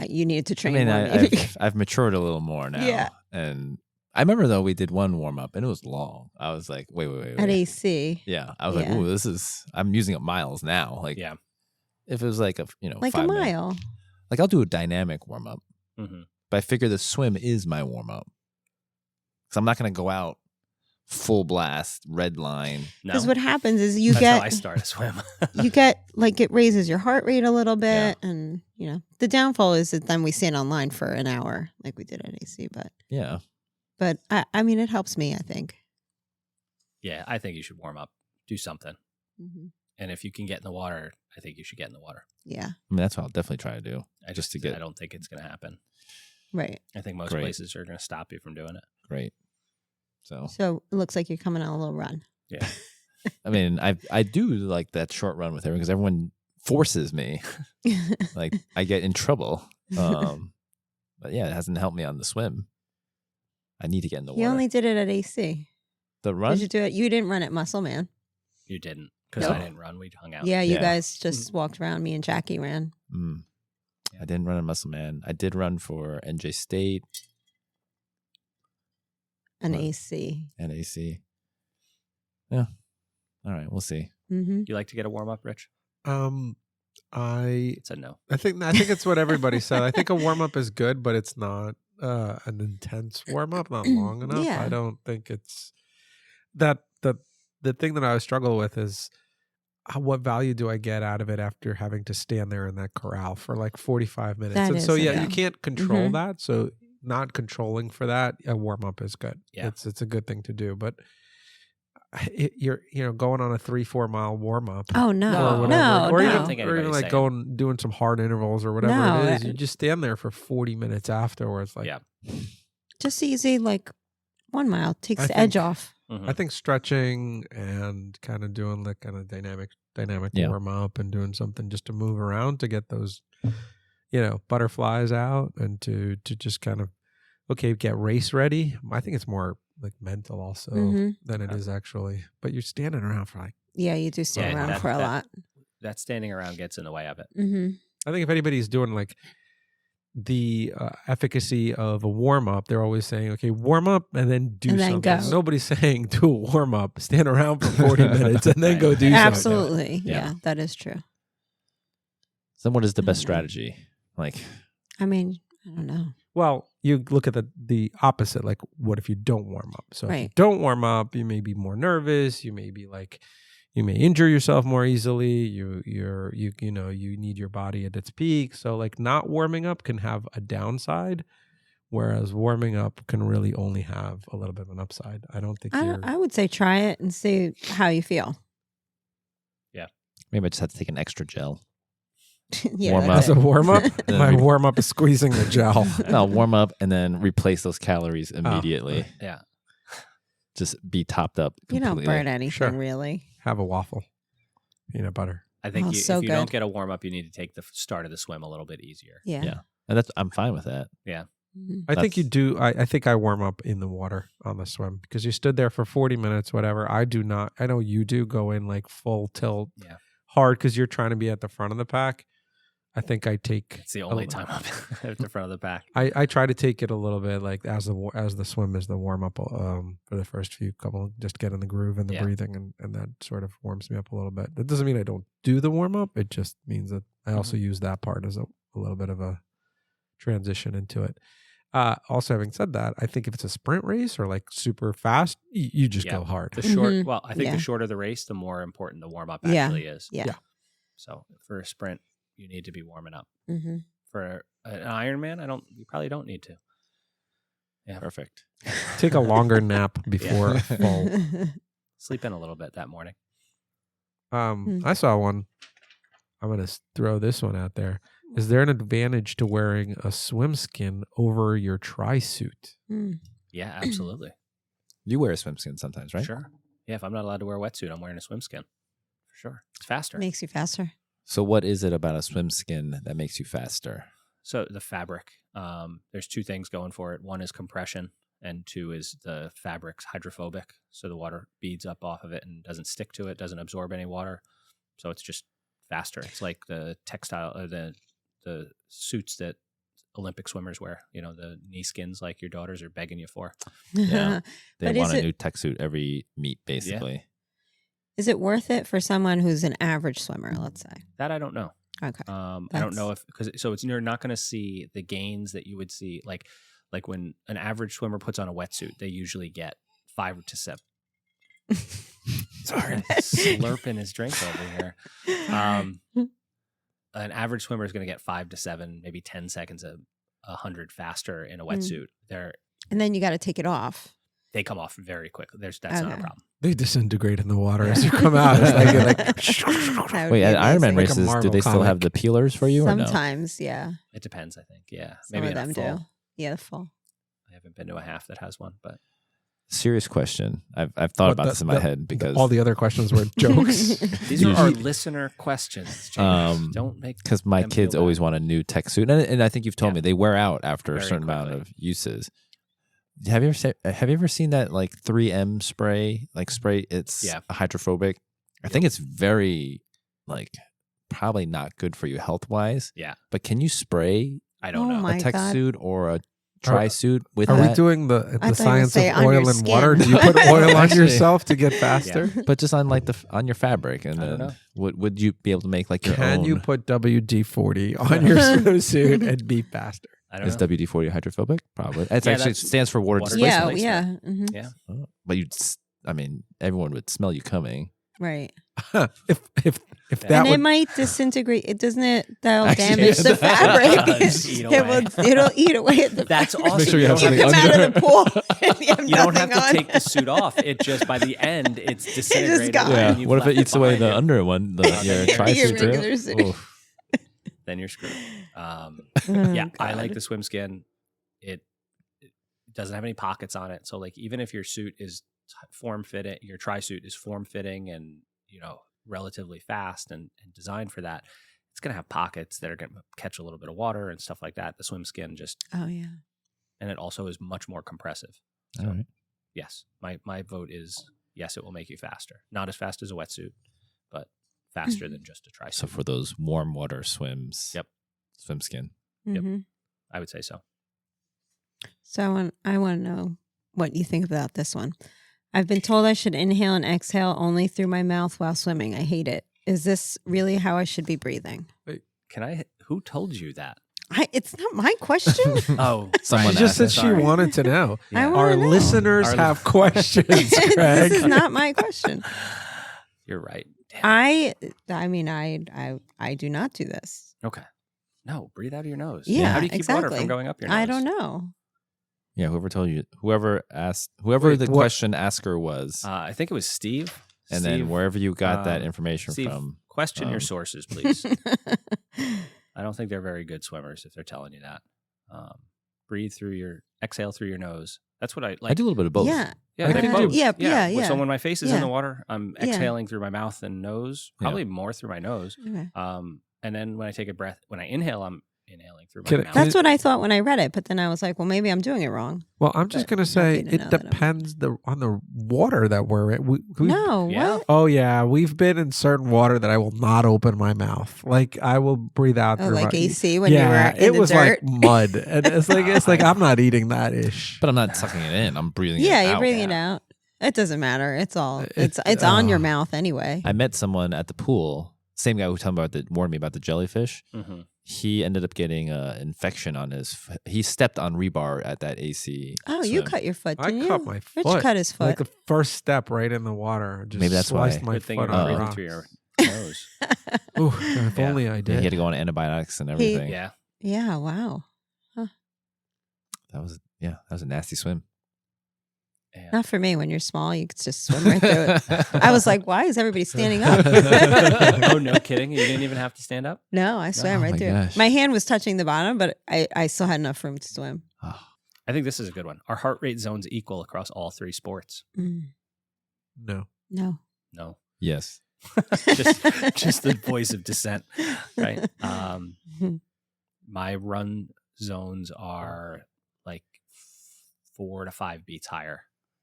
you need to I train mean, more. Maybe. I've matured a little more now. Yeah. And I remember though we did one warm up and it was long. I was like, wait. At AC, Yeah. I was like, Yeah. ooh, I'm using up miles now. Like, Yeah. if it was like like 5 a minutes, mile. like I'll do a dynamic warm up, Mm-hmm. but I figure the swim is my warm up. So I'm not going to go out full blast, red line. No, Because what happens is that's how I start a swim. you get like it raises your heart rate a little bit, and the downfall is that then we stand online for an hour like we did at AC. Yeah. But I mean, it helps me. I think. Yeah, I think you should warm up, do something, Mm-hmm. and if you can get in the water, I think you should get in the water. Yeah. I mean, that's what I'll definitely try to do. Just to get- I don't think it's going to happen. Right. I think most Great. places are going to stop you from doing it. Great. So, So it looks like you're coming on a little run. Yeah. I mean, I do like that short run with everyone because everyone forces me. Like, I get in trouble. But yeah, it hasn't helped me on the swim. I need to get in the water. You only did it at AC. The run? Did you do it? You didn't run at Muscle Man. You didn't, because Nope. I didn't run. We hung out. Yeah, you Yeah. guys just walked around. Me and Jackie ran Mm. I didn't run a Muscle Man. I did run for NJ State an Right. AC. and AC. Yeah. All right, we'll see. Mm-hmm. You like to get a warm up, Rich? I It's a no. think it's what everybody said. I think a warm up is good, but it's not an intense warm up, not long enough. Yeah. I don't think it's that the thing that I struggle with is what value do I get out of it after having to stand there in that corral for like 45 minutes? That And is so a yeah, no. you can't control Mhm. that. So not controlling for that, a warm up is good. Yeah. It's a good thing to do, but you're going on a 3-4 mile warm up. Oh or no, whatever, no, or no. I don't even, think or even anybody's like saying- doing some hard intervals or whatever No, it is. You just stand there for 40 minutes afterwards. Like, Yeah. Just easy, like 1 mile takes I the edge think- off. Mhm. I think stretching and kind of doing the kind of dynamic Yeah. warm up and doing something just to move around to get those, butterflies out and to just kind of, get race ready. I think it's more like mental also Mhm. than it Okay. is actually, but you're standing around for like, Yeah, you do stand Yeah, around that- for a that- lot. That standing around gets in the way of it. Mm-hmm. I think if anybody's doing like the efficacy of a warm up, they're always saying, okay, warm up and then do And then something. go. Nobody's saying do a warm up, stand around for 40 minutes and then Right. go do something. Absolutely. Yeah. Yeah, that is true. So what is the best Mhm. strategy? Like, I mean, I don't know. Well, you look at the opposite. Like, what if you don't warm up? So if you Right. don't warm up, you may be more nervous. You may be like, you may injure yourself more easily. You need your body at its peak. So like, not warming up can have a downside, whereas warming up can really only have a little bit of an upside. I don't think you're. I would say try it and see how you feel. maybe I just have to take an extra gel. Yeah, Warm that's As a it. warm up, Then my we- warm up is squeezing the gel. No, warm up and then replace those calories immediately. Yeah. Just be topped up You completely. don't burn anything Sure. really. Have a waffle, peanut butter. I think Oh, if so you don't good. get a warm up, you need to take the start of the swim a little bit easier. Yeah. Yeah. And I'm fine with that. Mhm. I think you That's- do. I think I warm up in the water on the swim because you stood there for 40 minutes, whatever. I do not. I know you do go in like full tilt Yeah. hard because you're trying to be at the front of the pack. I think I take. It's the a only li- time I'm at the front of the pack. I try to take it a little bit like as the swim is the warm up for the first few couple, just get in the groove and the Yeah. breathing and that sort of warms me up a little bit. That doesn't mean I don't do the warm up. It just means that I also use that part as a little bit of a transition into it. Also, having said that, I think if it's a sprint race or like super fast, you just Yeah. go hard. The short, Mhm. well, I think Yeah. the shorter the race, the more important the warm up Yeah. actually is. Yeah. Yeah. So for a sprint, you need to be warming up. Mm-hmm. For an Ironman, you probably don't need to. Yeah. Perfect. Take a longer nap before a full. Sleep in a little bit that morning. I saw one. I'm going to throw this one out there. Is there an advantage to wearing a swim skin over your tri suit? Mm. Yeah, absolutely. You wear a swim skin sometimes, right? Sure. Yeah, if I'm not allowed to wear a wetsuit, I'm wearing a swim skin. For sure. It's faster. Makes you faster. So what is it about a swim skin that makes you faster? So the fabric, there's two things going for it. One is compression, and two is the fabric's hydrophobic. So the water beads up off of it and doesn't stick to it, doesn't absorb any water. So it's just faster. It's like the textile, the suits that Olympic swimmers wear, the knee skins like your daughters are begging you for. Yeah. They But want is a it- new tech suit every meet, basically. Is it worth it for someone who's an average swimmer, let's say? That I don't know. Okay. I don't know you're not going to see the gains that you would see like when an average swimmer puts on a wetsuit, they usually get 5 to 7. Sorry, slurping his drink over here. An average swimmer is going to get 5 to 7, maybe 10 seconds a 100 faster in a wetsuit. And then you got to take it off. They come off very quickly. That's not a Okay. problem. They disintegrate in the water as you come out. It's like That would Wait, be at Ironman amazing. Like a races, do Marvel they still have comic. the peelers for you or no? Sometimes, yeah. It depends, I think. Yeah, Some maybe of in a them full. do. Yeah, the full. I haven't been to a half that has one, but Serious question. I've thought about this in my head because all the other questions were jokes. these are our Usually- listener questions. James. Don't make because my them kids feel always bad. want a new tech suit, and I think you've told Yeah. me they wear out after a Very certain amount quickly. of uses. Have you ever seen that like 3M spray? Like spray, it's Yeah. hydrophobic. I think it's very like probably not good for you health wise. Yeah. But can you spray I don't Oh know. my a tech God. suit or a tri suit with Are that? we doing the thought you were science gonna say of on your oil and skin. water? Do you put oil on Actually- yourself to get faster? But just on like on your fabric, and I don't then know. would you be able to make like your Can own? you put WD-40 on your swimsuit and be faster? I don't Is know. WD-40 hydrophobic? Probably. It's Yeah, actually it that's stands for water water displacement. Yeah, displacement. yeah. Yeah. Oh, but everyone would smell you coming. Right. if And that And it would might disintegrate. It doesn't it that'll Actually, damage the it fabric. does eat away. It'll eat away at the That's awesome. Make sure you have You something come out under. of the pool and you have You don't have nothing to on. take the suit off. It just by the end, it's disintegrated. gone. Yeah. and you've What if it left eats away behind the you. under one, Oh, your then you're- tri Your suit regular too? suit. Oof. Then you're screwed. Oh, Yeah, I like God. the swim skin. It doesn't have any pockets on it, so like even if your suit is form fitting, your tri suit is form fitting and relatively fast and designed for that, it's gonna have pockets that are gonna catch a little bit of water and stuff like that. The swim skin Oh yeah. and it also is much more compressive. All right. Yes, my vote is yes. It will make you faster, not as fast as a wetsuit, but faster than just a tri So suit. for those warm water swims, Yep. swim skin. Yep. Mhm. I would say so. So I want to know what you think about this one. I've been told I should inhale and exhale only through my mouth while swimming. I hate it. Is this really how I should be breathing? Can I? Who told you that? It's not my question. Oh, Someone she just said asked. she Sorry. wanted to know. I Yeah. wanna Our know. listeners Our- have questions, This Craig. is not my question. You're right. Damn. I mean, I do not do this. Okay. No, breathe out of your nose. Yeah, How do you keep water exactly. from going up your nose? I don't know. Yeah, whoever told you, whoever Wait, the what- question asker was, I think it was Steve. and Steve, then wherever you got that um, information Steve, from. question your um, sources, please. I don't think they're very good swimmers if they're telling you that. Exhale through your nose. That's what I like. I do a little bit of both. Yeah. Yeah, I they can both. do- Yeah. So when my face is in Yeah. the water, I'm Yeah. exhaling through my mouth and nose, Yeah. probably more through my nose. Okay. And then when I take a breath, when I inhale, I'm inhaling through my Can I- mouth. can That's what I thought when I read it, but then I was like, well, maybe I'm doing it wrong. Well, I'm just But gonna say happy to it know that I'm- depends on the water that we're in. We've- No, Yeah. what? Oh yeah, we've been in certain water that I will not open my mouth. Like I will breathe out Oh, through like my AC when yeah, you were in it the was dirt. like mud, and it's like I'm not eating that ish. But I'm not sucking it in. I'm breathing it Yeah, out. you're breathing it out. It doesn't matter. It's all It's- it's on your oh. mouth anyway. I met someone at the pool, same guy who warned me about the jellyfish. Mm-hmm. He ended up getting an infection on he stepped on rebar at that AC. Oh, you swim. cut your foot, I didn't you? cut my Rich foot. cut his foot. Like the first step right in the water. Just Maybe that's sliced why. my Good thing foot you're on breathing rocks. through your nose. Ooh, if Yeah. only I Yeah, did. he had to go on antibiotics and everything. Yeah. Yeah, wow. That was a nasty swim. Yeah. Not for me. When you're small, you could just swim right through it. I was like, why is everybody standing up? Oh, no kidding. You didn't even have to stand up? No, I swam Oh right my through. gosh. My hand was touching the bottom, but I still had enough room to swim. Oh, I think this is a good one. Are heart rate zones equal across all three sports? Mm, No. no. No. yes. just the voice of dissent, right? my run zones are like 4 to 5 beats higher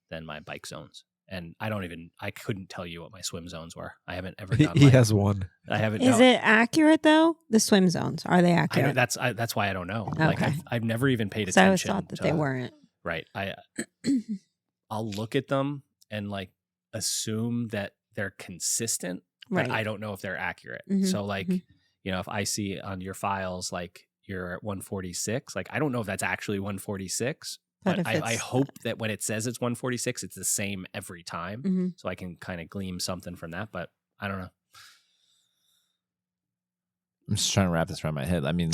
than my bike zones. And I couldn't tell you what my swim zones were. I haven't ever done He has one. I haven't. Is it accurate though? The swim zones, are they accurate? That's why I don't know. Like Okay. I've never even paid So I attention. always thought that they weren't. Right. I'll look at them and like assume that they're consistent, but Right. I don't know if they're accurate. Mhm, So like, mhm. if I see on your files like you're at 146, like I don't know if that's actually 146, But but if I it's- hope that when it says it's 146, it's the same every time. Mhm. So I can kind of glean something from that, but I don't know. I'm just trying to wrap this around my head. I mean,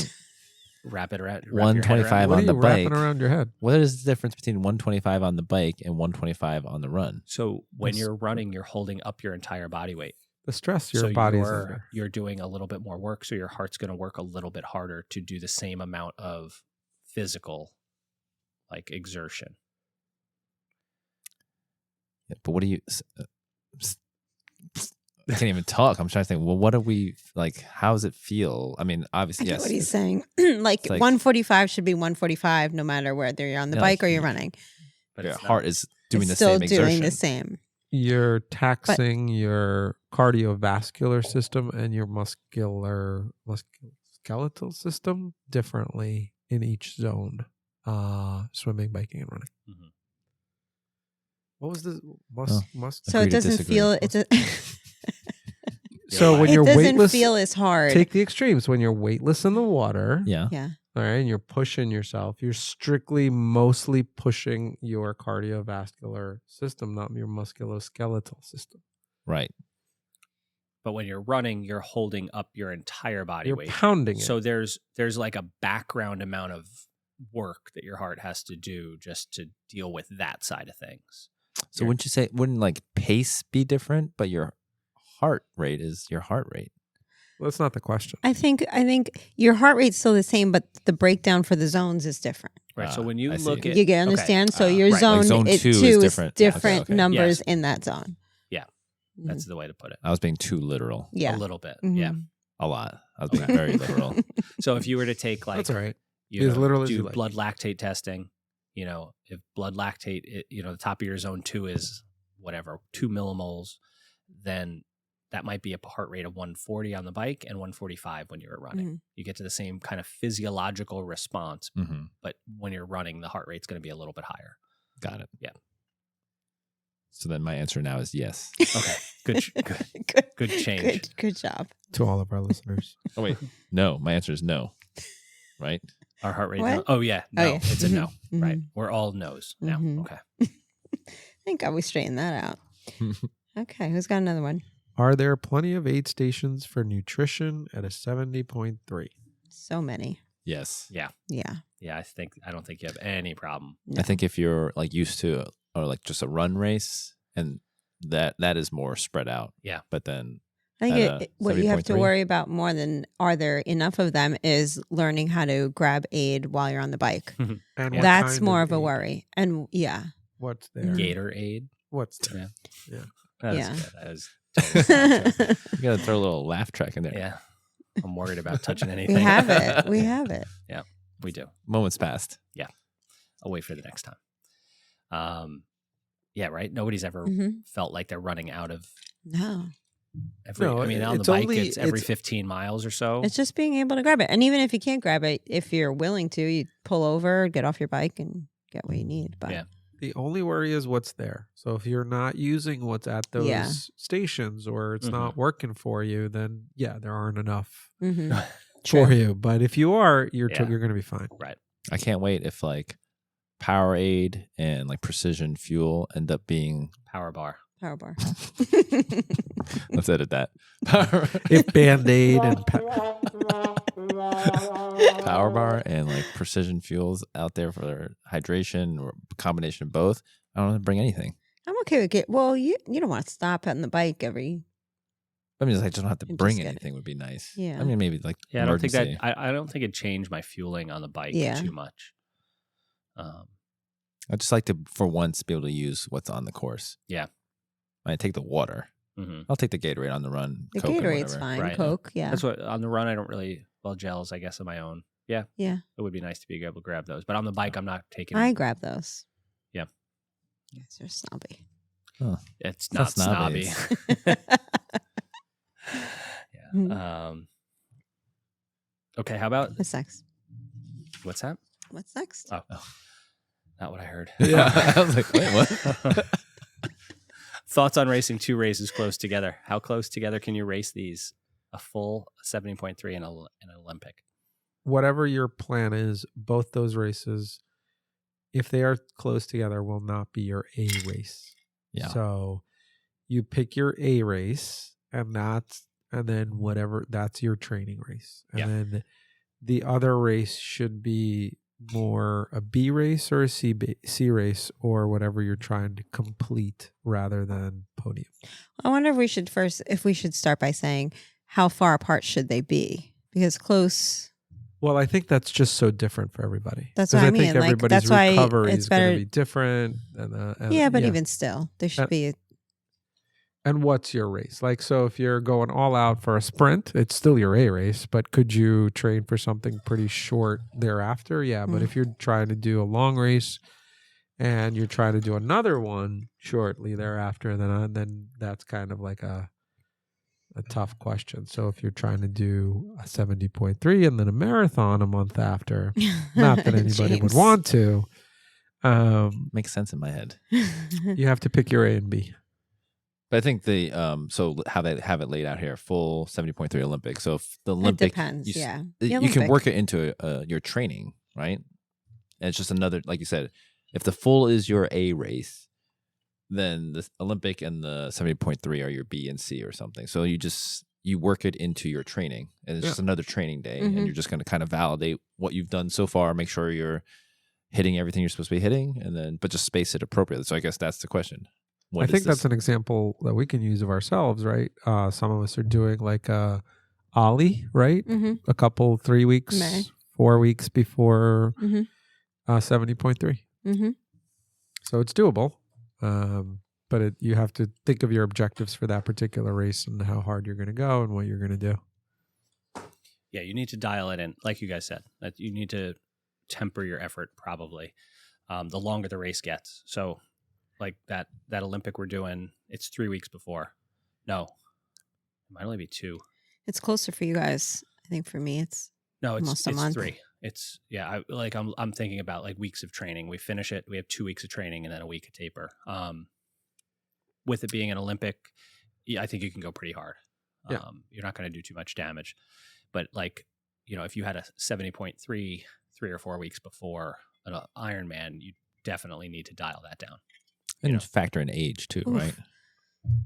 Wrap it around. 125 What on are the you wrapping bike. around your head? What is the difference between 125 on the bike and 125 on the run? So when Yes. you're running, you're holding up your entire body weight. The stress your So body's you're, under. you're doing a little bit more work. So your heart's going to work a little bit harder to do the same amount of physical like exertion. Yeah, but what do you? I can't even talk. I'm trying to think. Well, what do we like? How does it feel? I mean, I obviously, get yes. what he's it's- saying. like it's like- 145 should be 145 no matter whether you're on the Yeah, bike or like- you're running. But Your it's not. heart is doing It's the still same exertion. doing the same. You're taxing your cardiovascular system and your skeletal system differently in each zone. Swimming, biking, and running. Mhm. What was the Oh. So Agree it to doesn't disagree. feel it's a So when it you're doesn't weightless, feel as hard. take the extremes. When you're weightless in the water, Yeah. yeah. all right, and you're pushing yourself, you're strictly mostly pushing your cardiovascular system, not your musculoskeletal system. Right. But when you're running, you're holding up your entire body You're weight. pounding it. So there's like a background amount of work that your heart has to do just to deal with that side of things. So wouldn't like pace be different, but your heart rate is your heart rate? Well, that's not the question. I think your heart rate's still the same, but the breakdown for the zones is different. Right. So when you I see. look at You get understand? So your right. zone, Like zone it 2 is two different. different Okay. numbers Yes. in that zone. Yeah. Mhm. That's the way to put it. I was being too literal. Yeah. A little bit. Mhm. Yeah. A lot. I was being very literal. So if you were to take like That's all right. you Be as know, literal as you do like. blood lactate testing, if blood lactate, the top of your zone 2 is whatever, 2 millimoles, then that might be a heart rate of 140 on the bike and 145 when you're running. Mhm. You get to the same kind of physiological response, Hmm. but when you're running, the heart rate's going to be a little bit higher. Got it. Yeah. So then my answer now is yes. Okay, good change. Good job. To all of our listeners. Oh wait, no. My answer is no. Right? Our heart rate. What? Oh yeah, no, yeah. it's a no. Mhm. Right, we're all no's now. Mhm. Okay. Thank God we straightened that out. Okay, who's got another one? Are there plenty of aid stations for nutrition at a 70.3? So many. Yes. Yeah, Yeah. yeah. I don't think you have any problem. I think if you're like used to or like just a run race and that is more spread out. Yeah. But then I think At a what you have to 70.3? worry about more than are there enough of them is learning how to grab aid while you're on the bike. And what That's kind more of a aid? worry. And yeah. What's there? Gatorade. What's there? Yeah. Yeah. That's good. That was totally sound you gotta throw a little laugh track in there. too. Yeah. I'm worried about touching anything. We have it. We have it. We do. Moments passed. I'll wait for the next time. Yeah, right. Nobody's ever Mhm. felt like they're running out of No. every. No, I mean, on the it's bike, only- it's every it's- 15 miles or so. It's just being able to grab it. And even if you can't grab it, if you're willing to, you pull over, get off your bike and get what you need. But Yeah. The only worry is what's there. So if you're not using what's at those Yeah. stations or it's not working for you, then yeah, there aren't enough Mhm. for you. But if you are, you're Yeah. you're going to be fine. I can't wait if like Powerade and like Precision Fuel end up being Power bar. Power bar. let's edit that. If Band-Aid and Power Bar and like Precision Fuels out there for hydration or combination of both. I don't want to bring anything. I'm okay with it. Well, you don't want to stop on the bike every. I mean, I just don't have to You bring just get it. anything would be nice. Yeah. I mean, maybe like Yeah, I don't think emergency. that. I don't think it changed my fueling on the bike Yeah. too much. I just like to, for once, be able to use what's on the course. Yeah. I take the water. Mhm. I'll take the Gatorade on the run. The Coke and Gatorade's whatever. fine. Right. Coke, yeah. That's what on the run. I don't really gels. I guess of my own. Yeah. Yeah. It would be nice to be able to grab those. But on the bike, I'm not taking. I grab those. Yeah. Yes, they're snobby. Oh, It's not snobby. Yeah. Okay. How about What's next? what's that? What's next? Oh, not what I heard. yeah. I was like, wait, what? Thoughts on racing 2 races close together? How close together can you race these? A full 70.3 and an Olympic. Whatever your plan is, both those races, if they are close together, will not be your A race. Yeah. So you pick your A race, and then whatever, that's your training race. And then the other race should be more a B race or a C race, or whatever you're trying to complete, rather than podium. I wonder if we should start by saying how far apart should they be? Because close. Well, I think that's just so different for everybody. That's what I mean. think Like, everybody's that's why recovery it's is going better- to be different. And Even still, there should be. And what's your race? Like, so if you're going all out for a sprint, it's still your A race, but could you train for something pretty short thereafter? Yeah. But if you're trying to do a long race and you're trying to do another one shortly thereafter, then that's kind of like a tough question. So if you're trying to do a 70.3 and then a marathon a month after, not that anybody would James. want to, Makes sense in my head. you have to pick your A and B. But I think so how they have it laid out here, full 70.3 Olympic. So if the It Olympic, depends. you, Yeah. you The can Olympic. work it into your training, right? And it's just another, like you said, if the full is your A race, then the Olympic and the 70.3 are your B and C or something. So you work it into your training, and it's just another training day, and you're just going to kind of validate what you've done so far, make sure you're hitting everything you're supposed to be hitting, but just space it appropriately. So I guess that's the question. I think that's an example that we can use of ourselves, right? Some of us are doing like a Ollie, right? Mm-hmm. A couple, 3 weeks, May. 4 weeks before Mhm. 70.3. Mm-hmm. So it's doable. But you have to think of your objectives for that particular race and how hard you're going to go and what you're going to do. Yeah, you need to dial it in, like you guys said. That you need to temper your effort probably. The longer the race gets. So like that Olympic we're doing, it's 3 weeks before. No, it might only be 2. It's closer for you guys. I think for me, it's No, almost a it's month. 3. It's I'm thinking about like weeks of training. We finish it. We have 2 weeks of training and then a week of taper. With it being an Olympic, I think you can go pretty hard. Yeah. You're not going to do too much damage. But like, if you had a 70.3 3 or 4 weeks before an Ironman, you definitely need to dial that down. and factor in age too, Oof. right?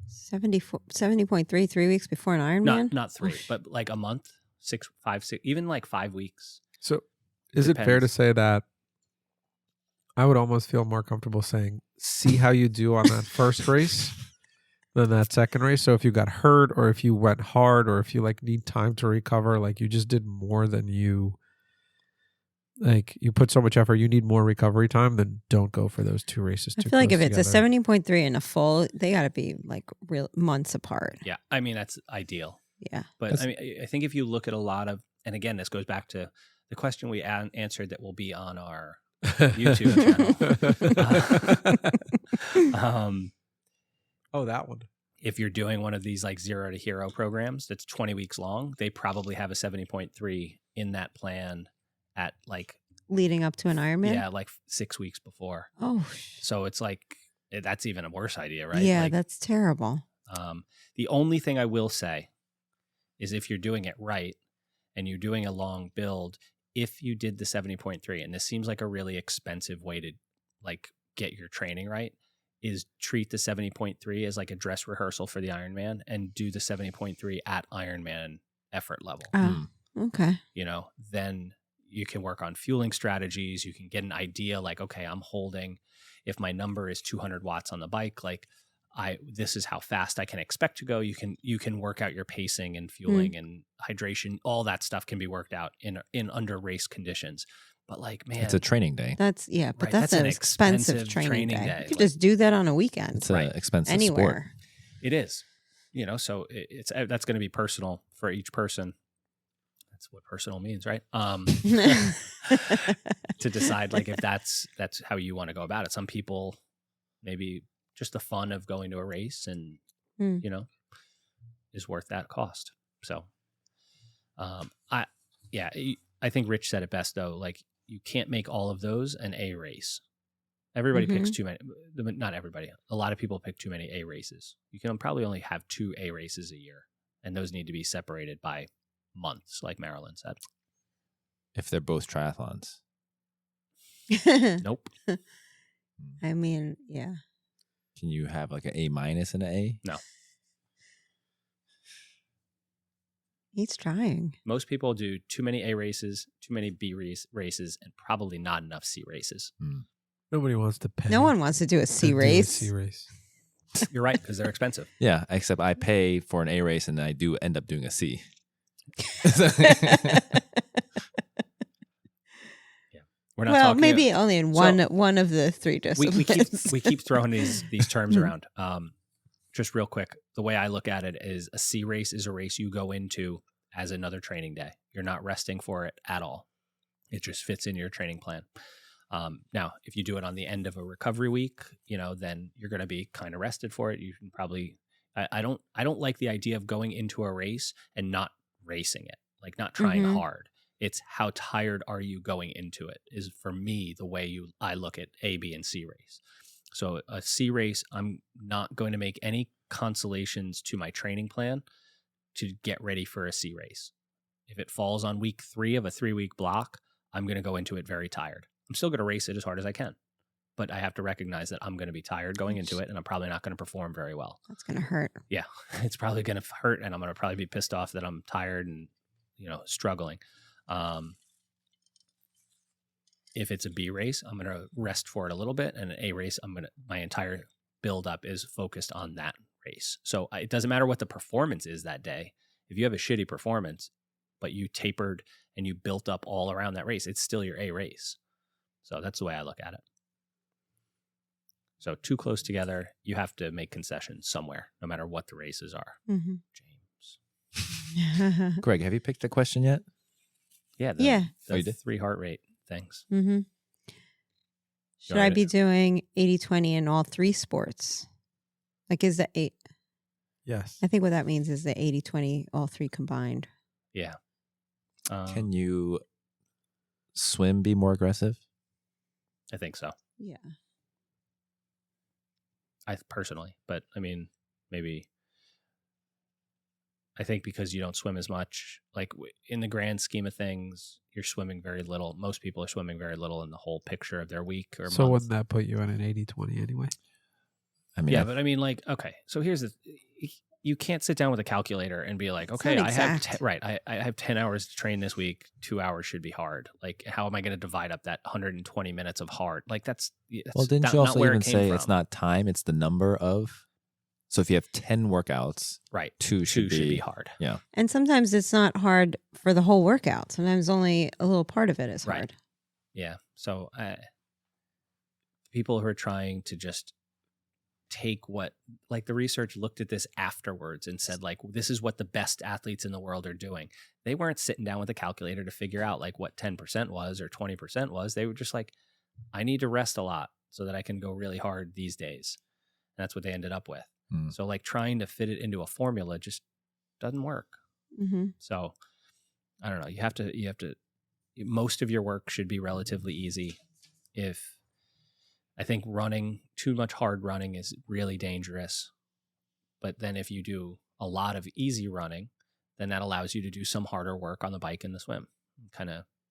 70.3, 3 weeks before an Ironman? Not 3, Oof. but like a month, 6, 5, 6, even like 5 weeks. So is it fair to Depends. say that I would almost feel more comfortable saying, see how you do on that first race than that second race? So if you got hurt or if you went hard or if you like need time to recover, like you just did more than you put so much effort, you need more recovery time, then don't go for those 2 races. I too feel like close if it's together. a 70.3 and a full, they got to be like real months apart. Yeah, I mean, that's ideal. Yeah. But That's- I mean, I think if you look at a lot of, and again, this goes back to the question we answered that will be on our YouTube channel. Oh, that one. If you're doing one of these like 0 to hero programs that's 20 weeks long, they probably have a 70.3 in that plan at like, Leading up to an Ironman? yeah, like 6 weeks before. Oh, So it's like, that's even a worse idea, right? yeah, Like, that's terrible. the only thing I will say is if you're doing it right and you're doing a long build, if you did the 70.3, and this seems like a really expensive way to like get your training right, is treat the 70.3 as like a dress rehearsal for the Ironman and do the 70.3 at Ironman effort level. Oh, okay. Then you can work on fueling strategies. You can get an idea like, okay, I'm holding, if my number is 200 watts on the bike, like this is how fast I can expect to go. You can work out your pacing and fueling and hydration. All that stuff can be worked out in under race conditions. But like, man, It's a training day. But Right, that's an expensive training day. You could Like, just do that on a weekend. It's an expensive sport. That's what personal means, right? To decide like if that's how you want to go about it. Some people maybe just the fun of going to a race and is worth that cost. So I think Rich said it best though. Like you can't make all of those an A race. Everybody picks too many. Not everybody. A lot of people pick too many A races. You can probably only have 2 A races a year, and those need to be separated by months, like Marilyn said. If they're both triathlons. Nope. I mean, yeah. Can you have like an A- and an A? No. He's trying. Most people do too many A races, too many B races, and probably not enough C races. Nobody wants to pay. No one wants to do a C to do a race. C race. You're right, because they're expensive. Yeah, except I pay for an A race and I do end up doing a C. We're not well, talking maybe only in one of the 3 disciplines. we keep throwing these terms around. Just real quick, the way I look at it is a C race is a race you go into as another training day. You're not resting for it at all. It just fits in your training plan. Now, if you do it on the end of a recovery week, then you're going to be kind of rested for it. You can probably. I don't like the idea of going into a race and not racing it, like not trying hard. It's how tired are you going into it is for me the way I look at A, B, and C race. So a C race, I'm not going to make any consolations to my training plan to get ready for a C race. If it falls on week 3 of a 3-week block, I'm going to go into it very tired. I'm still going to race it as hard as I can, but I have to recognize that I'm going to be tired going into it, and I'm probably not going to perform very well. That's going to hurt. Yeah, it's probably going to hurt, and I'm going to probably be pissed off that I'm tired and struggling. If it's a B race, I'm going to rest for it a little bit, and an A race, my entire build up is focused on that race. So it doesn't matter what the performance is that day. If you have a shitty performance, but you tapered and you built up all around that race, it's still your A race. So that's the way I look at it. So too close together, you have to make concessions somewhere, no matter what the races are. Mm-hmm. James. Greg, have you picked the question yet? Yeah. Oh, you The did? 3 heart rate things. Mm-hmm. Should I be doing 80-20 in all 3 sports? Like, is that 8? Yes. I think what that means is the 80-20, all 3 combined. Yeah. Can you swim be more aggressive? I think so. Yeah. I personally, but I mean, maybe. I think because you don't swim as much, like in the grand scheme of things, you're swimming very little. Most people are swimming very little in the whole picture of their week or So month. wouldn't that put you at an 80-20 anyway? I mean, Yeah, but I mean, like, okay. So here's you can't sit down with a calculator and be like, It's okay, not I have exact. I have 10 hours to train this week. 2 hours should be hard. Like, how am I going to divide up that 120 minutes of hard? Like, that's well, didn't not, you not also where even it came say from. it's not time, it's the number of? So if you have 10 workouts, right? 2 should be hard. Yeah. And sometimes it's not hard for the whole workout. Sometimes only a little part of it is Right. hard. Yeah. So people who are trying to just take what, like the research looked at this afterwards and said, like, this is what the best athletes in the world are doing. They weren't sitting down with a calculator to figure out like what 10% was or 20% was. They were just like, I need to rest a lot so that I can go really hard these days. And that's what they ended up with. So like trying to fit it into a formula just doesn't work. Mm-hmm. So I don't know. You have to, most of your work should be relatively easy. If I think running, too much hard running is really dangerous. But then if you do a lot of easy running, then that allows you to do some harder work on the bike and the swim.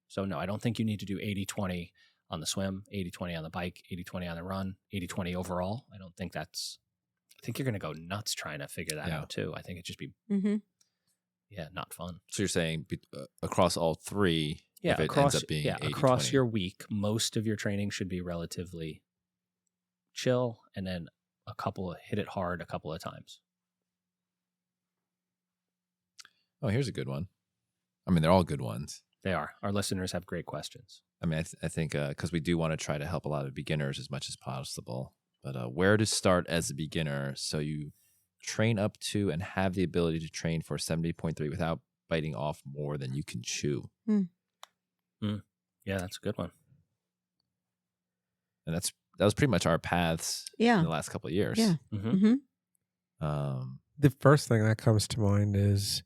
So no, I don't think you need to do 80-20 on the swim, 80-20 on the bike, 80-20 on the run, 80-20 overall. I think you're going to go nuts trying to figure that out too. I think it'd just be, not fun. So you're saying across all 3, if it across, ends up being 80-20. across your week, most of your training should be relatively chill, and then hit it hard a couple of times. Oh, here's a good one. I mean, they're all good ones. They are. Our listeners have great questions. I mean, I think because we do want to try to help a lot of beginners as much as possible. But where to start as a beginner so you train up to and have the ability to train for 70.3 without biting off more than you can chew. Yeah, that's a good one. And that was pretty much our paths in the last couple of years. Yeah. Mm-hmm. The first thing that comes to mind is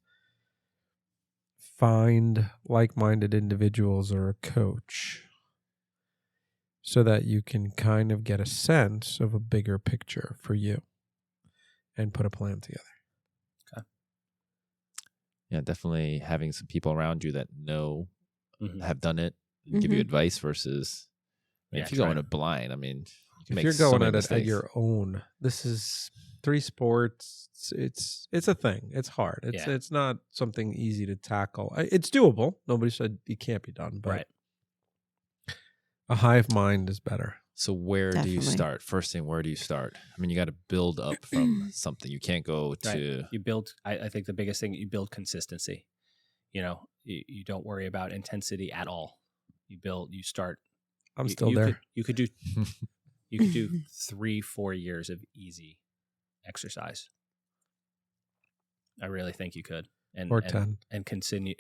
find like-minded individuals or a coach so that you can kind of get a sense of a bigger picture for you and put a plan together. Okay. Yeah, definitely having some people around you that know, have done it, and give you advice versus if you go in it blind, I mean, you can if make you're so going many at it mistakes. at your own, this is 3 sports. It's a thing. It's hard. It's not something easy to tackle. It's doable. Nobody said it can't be done, but a hive mind is better. So where do you start? First thing, where do you start? I mean, you got to build up from something. You can't go to... You build, I think the biggest thing, you build consistency. You know, you don't worry about intensity at all. You start... I'm still there. You could do 3-4 years of easy exercise. I really think you could. Or 10. And continue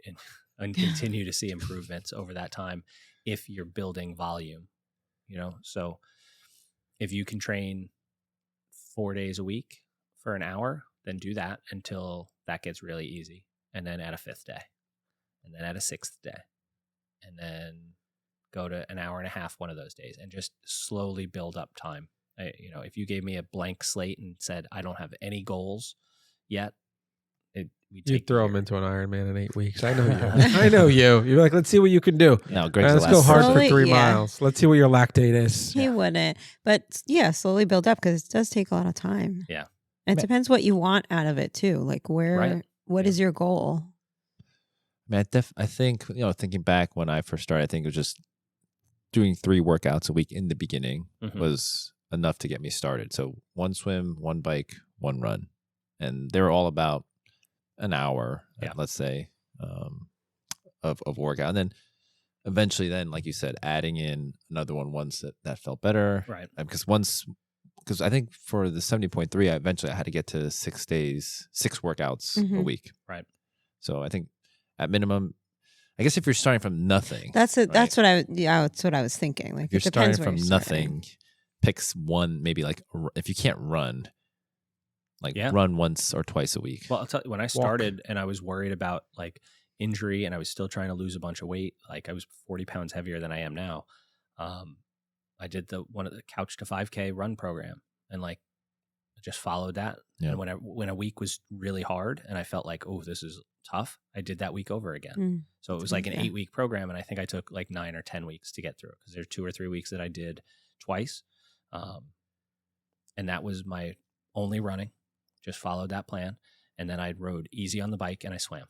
to see improvements over that time if you're building volume. You know, so if you can train 4 days a week for an hour, then do that until that gets really easy. And then add a 5th day. And then add a 6th day. And then go to an hour and a half one of those days and just slowly build up time. If you gave me a blank slate and said, I don't have any goals yet, you'd throw them into an Ironman in 8 weeks. I know you. I know you. You're like, let's see what you can do. No, Greg's let's go hard slowly, for 3 miles. Let's see what your lactate is. He wouldn't. But yeah, slowly build up because it does take a lot of time. Yeah. And it depends what you want out of it too. Like what is your goal? I mean, I think, thinking back when I first started, I think it was just doing 3 workouts a week in the beginning was enough to get me started. So 1 swim, 1 bike, 1 run. And they were all about an hour, let's say, of workout. And then eventually then, like you said, adding in another one once that felt better. Right. Because I think for the 70.3, I had to get to 6 days, 6 workouts a week. Right. So I think at minimum, I guess if you're starting from nothing. That's what I was thinking. Like, if you're starting from nothing, picks one, maybe like if you can't run, run once or twice a week. Well, I'll tell you, when I started and I was worried about like injury and I was still trying to lose a bunch of weight, like I was 40 pounds heavier than I am now. I did one of the Couch to 5K run program and like I just followed that. Yeah. And when a week was really hard and I felt like, oh, this is tough, I did that week over again. So it was like an 8-week program. And I think I took like 9 or 10 weeks to get through it because there are 2 or 3 weeks that I did twice. And that was my only running. Just followed that plan. And then I rode easy on the bike and I swam,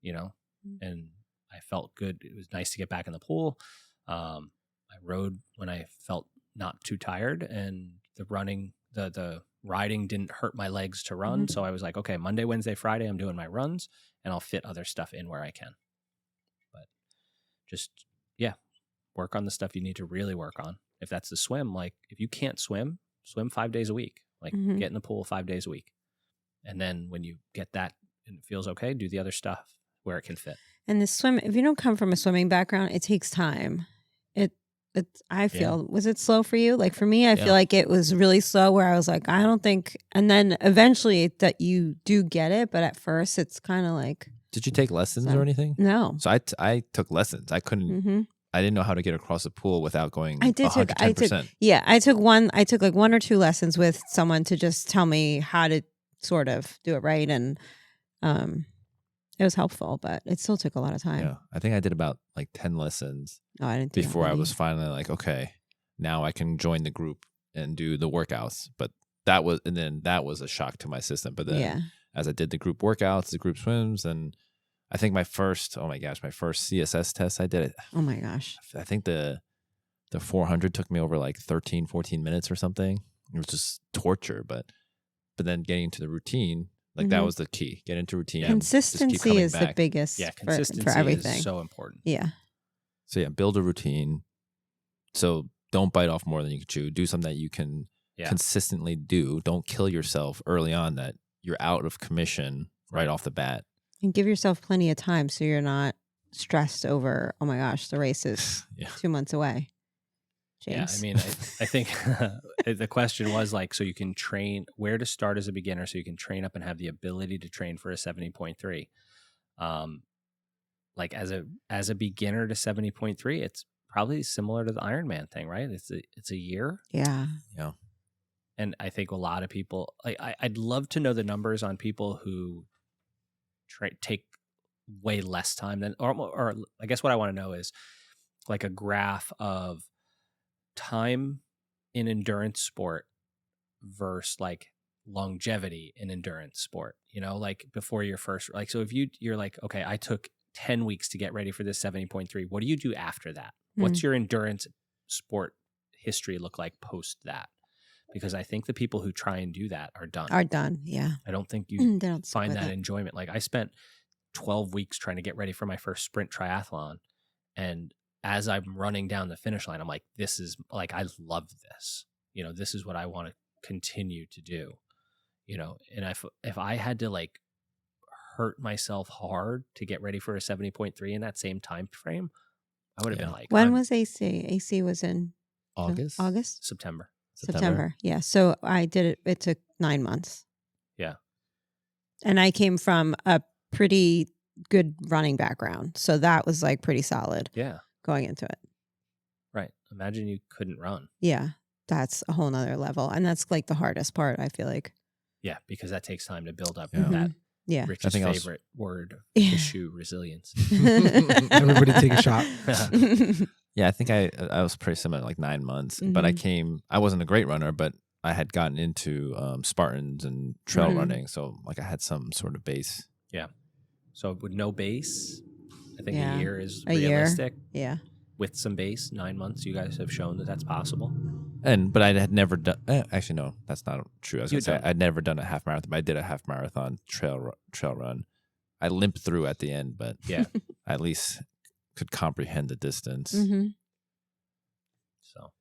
and I felt good. It was nice to get back in the pool. I rode when I felt not too tired, and the riding didn't hurt my legs to run. So I was like, okay, Monday, Wednesday, Friday, I'm doing my runs and I'll fit other stuff in where I can. But just, work on the stuff you need to really work on. If that's the swim, like if you can't swim 5 days a week. Like get in the pool 5 days a week. And then when you get that and it feels okay, do the other stuff where it can fit. And the swim, if you don't come from a swimming background, it takes time. I feel, was it slow for you? Like for me, I feel like it was really slow where I was like, I don't think, and then eventually that you do get it. But at first it's kind of like. Did you take lessons or anything? No. So I took lessons. I couldn't. I didn't know how to get across the pool without going. I took like 1 or 2 lessons with someone to just tell me how to sort of do it right, and it was helpful, but it still took a lot of time. Yeah, I think I did about like 10 lessons. Oh, I didn't before I was finally like, okay, now I can join the group and do the workouts. But that was a shock to my system. But then as I did the group workouts, the group swims, and I think my first CSS test I did it. Oh my gosh. I think the 400 took me over like 13, 14 minutes or something. It was just torture, but then getting into the routine, like that was the key. Get into routine. Consistency is the biggest consistency for everything. is so important. Yeah. So build a routine. So don't bite off more than you can chew. Do something that you can consistently do. Don't kill yourself early on that you're out of commission right off the bat. And give yourself plenty of time so you're not stressed over, oh my gosh, the race is Yeah. 2 months away. James? Yeah, I mean, I think the question was like, so you can train where to start as a beginner, so you can train up and have the ability to train for a 70.3. Like as a beginner to 70.3, it's probably similar to the Ironman thing, right? It's a year. Yeah. Yeah. And I think a lot of people, like, I'd love to know the numbers on people who take way less time than, or I guess what I want to know is like a graph of time in endurance sport versus like longevity in endurance sport, you know, like before your first, like, so if you're like, okay, I took 10 weeks to get ready for this 70.3, what do you do after that? What's your endurance sport history look like post that? Because I think the people who try and do that are done. Yeah. I don't think you They don't stick find with that it. enjoyment. Like I spent 12 weeks trying to get ready for my first sprint triathlon. And as I'm running down the finish line, I'm like, this is like, I love this, you know, this is what I want to continue to do, you know? And if I had to like hurt myself hard to get ready for a 70.3 in that same time frame, I would have been like, When was AC? AC was in August? September. September. Yeah. So I did it. It took 9 months. Yeah. And I came from a pretty good running background. So that was like pretty solid Yeah. going into it. Right. Imagine you couldn't run. Yeah. That's a whole nother level. And that's like the hardest part, I feel like. Yeah. Because that takes time to build up Yeah. that Yeah. Rich's Nothing else. favorite word, Yeah. issue, resilience. Everybody take a shot. Yeah, I think I was pretty similar, like 9 months. But I wasn't a great runner, but I had gotten into Spartans and trail Mhm. running. So like I had some sort of base. So with no base, I think Yeah. a year is A year. realistic. Yeah. With some base, 9 months, you guys have shown that that's possible. But I had never done, actually, no, that's not true. I was going You'd to say, done. I'd never done a half marathon, but I did a half marathon trail run. I limped through at the end, but Yeah. I at least could comprehend the distance. Mm-hmm. So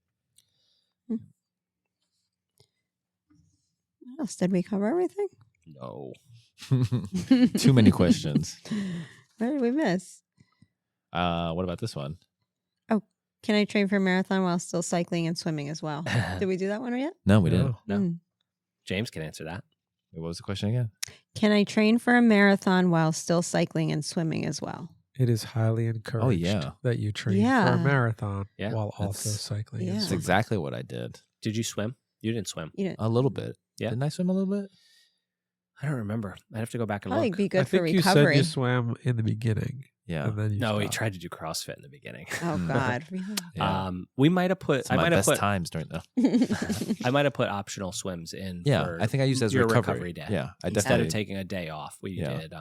What else? Did we cover everything? no. Too many questions. What did we miss? What about this one? Can I train for a marathon while still cycling and swimming as well? Did we do that one yet? No, we didn't. No. Mm. James can answer that. What was the question again? Can I train for a marathon while still cycling and swimming as well? It is highly encouraged yeah. that you train for Yeah. a marathon Yeah. while also That's- cycling. Yeah. and That's swimming. exactly what I did. Did you swim? You didn't swim. You know, A little bit. Yeah. Didn't I swim a little bit? I don't remember. I'd have to go back and probably look. be I good for think you said recovery. you swam in the beginning. Yeah. And then you No, he stopped. tried to do CrossFit in the beginning. Oh God. Really? Yeah. We might have put. Some I of my might have best put. times during the. I might have put optional swims in. Yeah, for I think I used it as your recovery. day. Yeah, I Instead definitely. of taking a day off, we Yeah. did.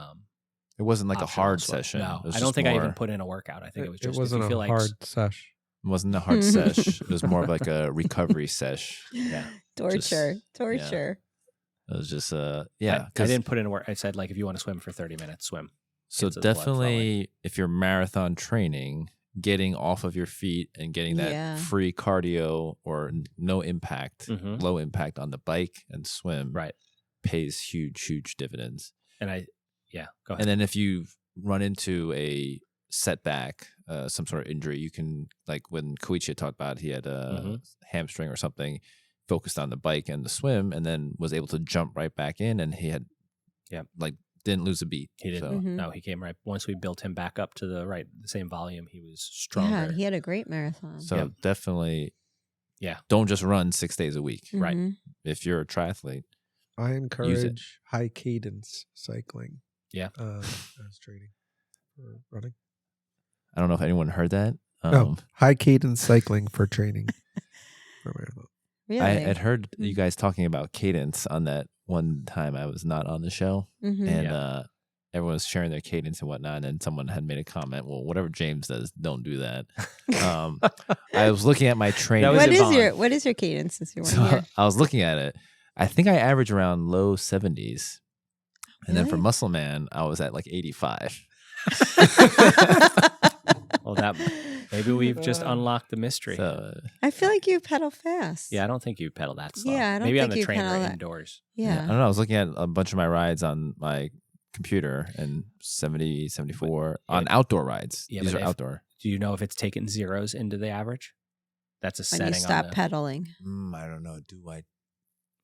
It wasn't like a optional hard swim. session. No, It was I don't just think I even more- put in a workout. I think it was just it wasn't if you feel a like hard sesh. It wasn't a hard sesh. It was more of like a recovery sesh. Yeah. Torture. Just- Torture. It was just I yeah. didn't put in a work. I said like if you want to swim for 30 minutes, swim. So Gets the blood definitely, if you're marathon training, getting off of your feet and getting that Yeah. free cardio or no impact, Mhm. low impact on the bike and swim, Right. pays huge dividends. And go ahead. And then if you run into a setback, some sort of injury, you can, like when Koichi talked about, he had a Mhm. hamstring or something, focused on the bike and the swim, and then was able to jump right back in, and he had, didn't lose a beat. He didn't. So, Mhm. No, he came right. Once we built him back up to the same volume, he was stronger. Yeah, he had a great marathon. so Yep. definitely, Yeah. don't just run 6 days a week. right. Mhm. If you're a triathlete, I encourage high cadence cycling. Yeah. As training for running. I don't know if anyone heard that. No, high cadence cycling for training. for marathon. Really? I had heard you guys talking about cadence on that one time I was not on the show, Mhm. and everyone was sharing their cadence and whatnot, and someone had made a comment, well, whatever James does, don't do that. I was looking at my training. That was What is your cadence since you're one So here? I was looking at it. I think I average around low 70s. And then for Really? Muscle Man, I was at like 85. Well, maybe we've just unlocked the mystery. So I feel like you pedal fast. Yeah, I don't think you pedal that slow. Yeah, I don't maybe think on the you trainer pedal that- indoors. I Yeah. don't know. I was looking at a bunch of my rides on my computer and 70, 74 on outdoor rides. Yeah, These but are outdoor. Do you know if it's taken zeros into the average? That's a When setting you stop on the, pedaling. I don't know. Do I?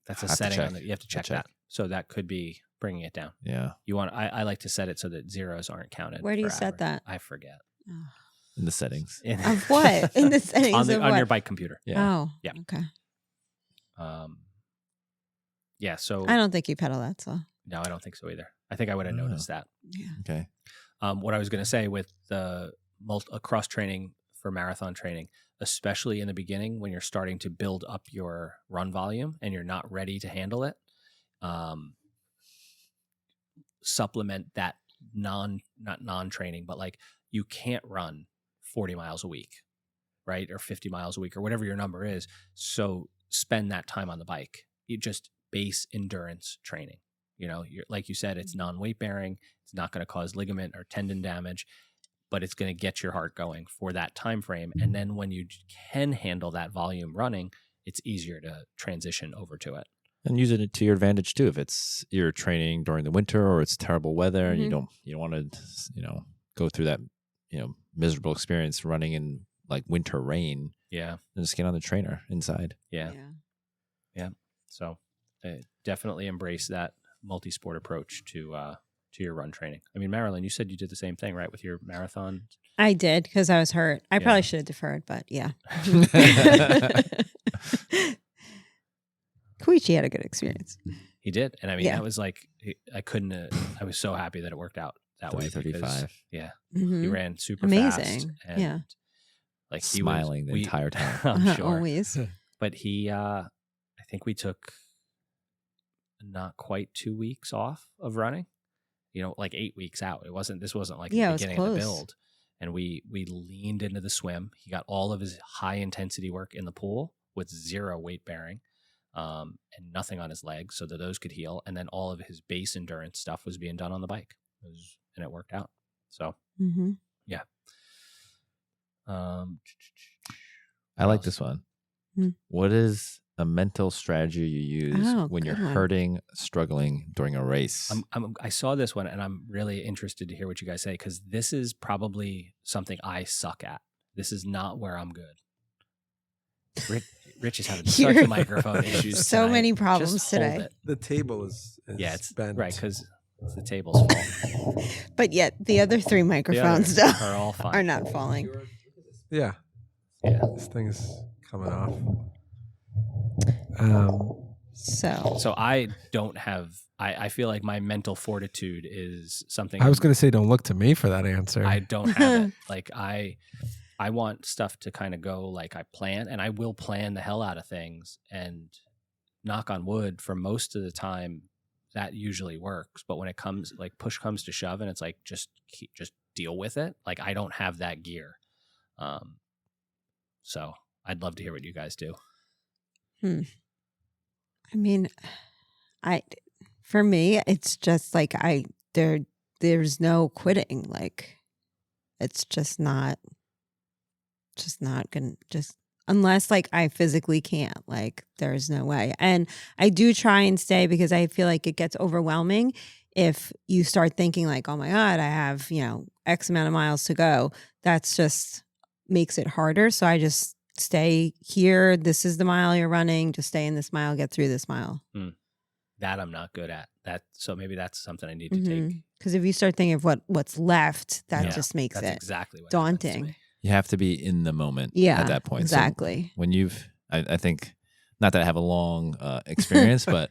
that's a have to setting on check. the, you have to check check. that. So that could be bringing it down. Yeah. You want, I like to set it so that zeros aren't counted. Where do you for set average. that? I forget. Oh. In the settings. Of what? In the settings on, of on what? your bike computer. Yeah. Oh, Yeah. Okay. Yeah. So I don't think you pedal that slow. no, I don't think so either. I think I would have Oh. noticed that. Yeah. Okay. What I was going to say with the cross training for marathon training, especially in the beginning when you're starting to build up your run volume and you're not ready to handle it, supplement that not non-training, but like you can't run 40 miles a week, right? Or 50 miles a week or whatever your number is. So spend that time on the bike. You just base endurance training. You know, like you said, it's non-weight bearing. It's not going to cause ligament or tendon damage, but it's going to get your heart going for that time frame. And then when you can handle that volume running, it's easier to transition over to it. And use it to your advantage too. If it's you're training during the winter or it's terrible weather and you Mhm. don't want to, go through that, miserable experience running in like winter rain, Yeah. then just get on the trainer inside. Yeah. So definitely embrace that multi-sport approach to your run training. I mean, Marilyn, you said you did the same thing, right? With your marathon. I did because I was hurt. I Yeah. probably should have deferred, but yeah. Koichi had a good experience. He did. And I mean, Yeah. that was like, I was so happy that it worked out that way. 3:35. Yeah. Mhm. He ran super Amazing. fast. And Yeah. like he Smiling was, the entire time. I'm sure. Always. But he, I think we took not quite 2 weeks off of running, like 8 weeks out. This wasn't like Yeah, it the was beginning of the close. build. And we leaned into the swim. He got all of his high intensity work in the pool with zero weight bearing, and nothing on his legs so that those could heal. And then all of his base endurance stuff was being done on the bike, and it worked out. So Mm-hmm. yeah. I What like else? this one. Hmm. What is a mental strategy you use Oh, when you're good one. hurting, struggling during a race? I saw this one and I'm really interested to hear what you guys say because this is probably something I suck at. This is not where I'm good. Rich is having such You're- microphone issues. So tonight. many problems Just hold today. it. The table is Yeah, it's bent. right because it's the table's fault. But yet the other three The microphones others though are all fine. are not falling. Yeah. Yeah. This thing is coming off. So I don't have. I feel like my mental fortitude is something. I was going to say, don't look to me for that answer. I don't have it. Like I want stuff to kind of go like I plan, and I will plan the hell out of things. And knock on wood, for most of the time, that usually works. But when it comes, like push comes to shove, and it's like just deal with it. Like I don't have that gear. So I'd love to hear what you guys do. I mean, for me, it's just like there's no quitting. Like it's just not gonna unless like I physically can't, like there's no way. And I do try and stay because I feel like it gets overwhelming if you start thinking like, oh my God, I have, X amount of miles to go. That's just makes it harder. So I just stay here. This is the mile you're running. Just stay in this mile, get through this mile. That I'm not good at. So maybe that's something I need to take. Because if you start thinking of what's left, that Yeah, just makes That's it exactly what happens to daunting. me. You have to be in the moment Yeah, at that point. So exactly. when I think, not that I have a long experience, but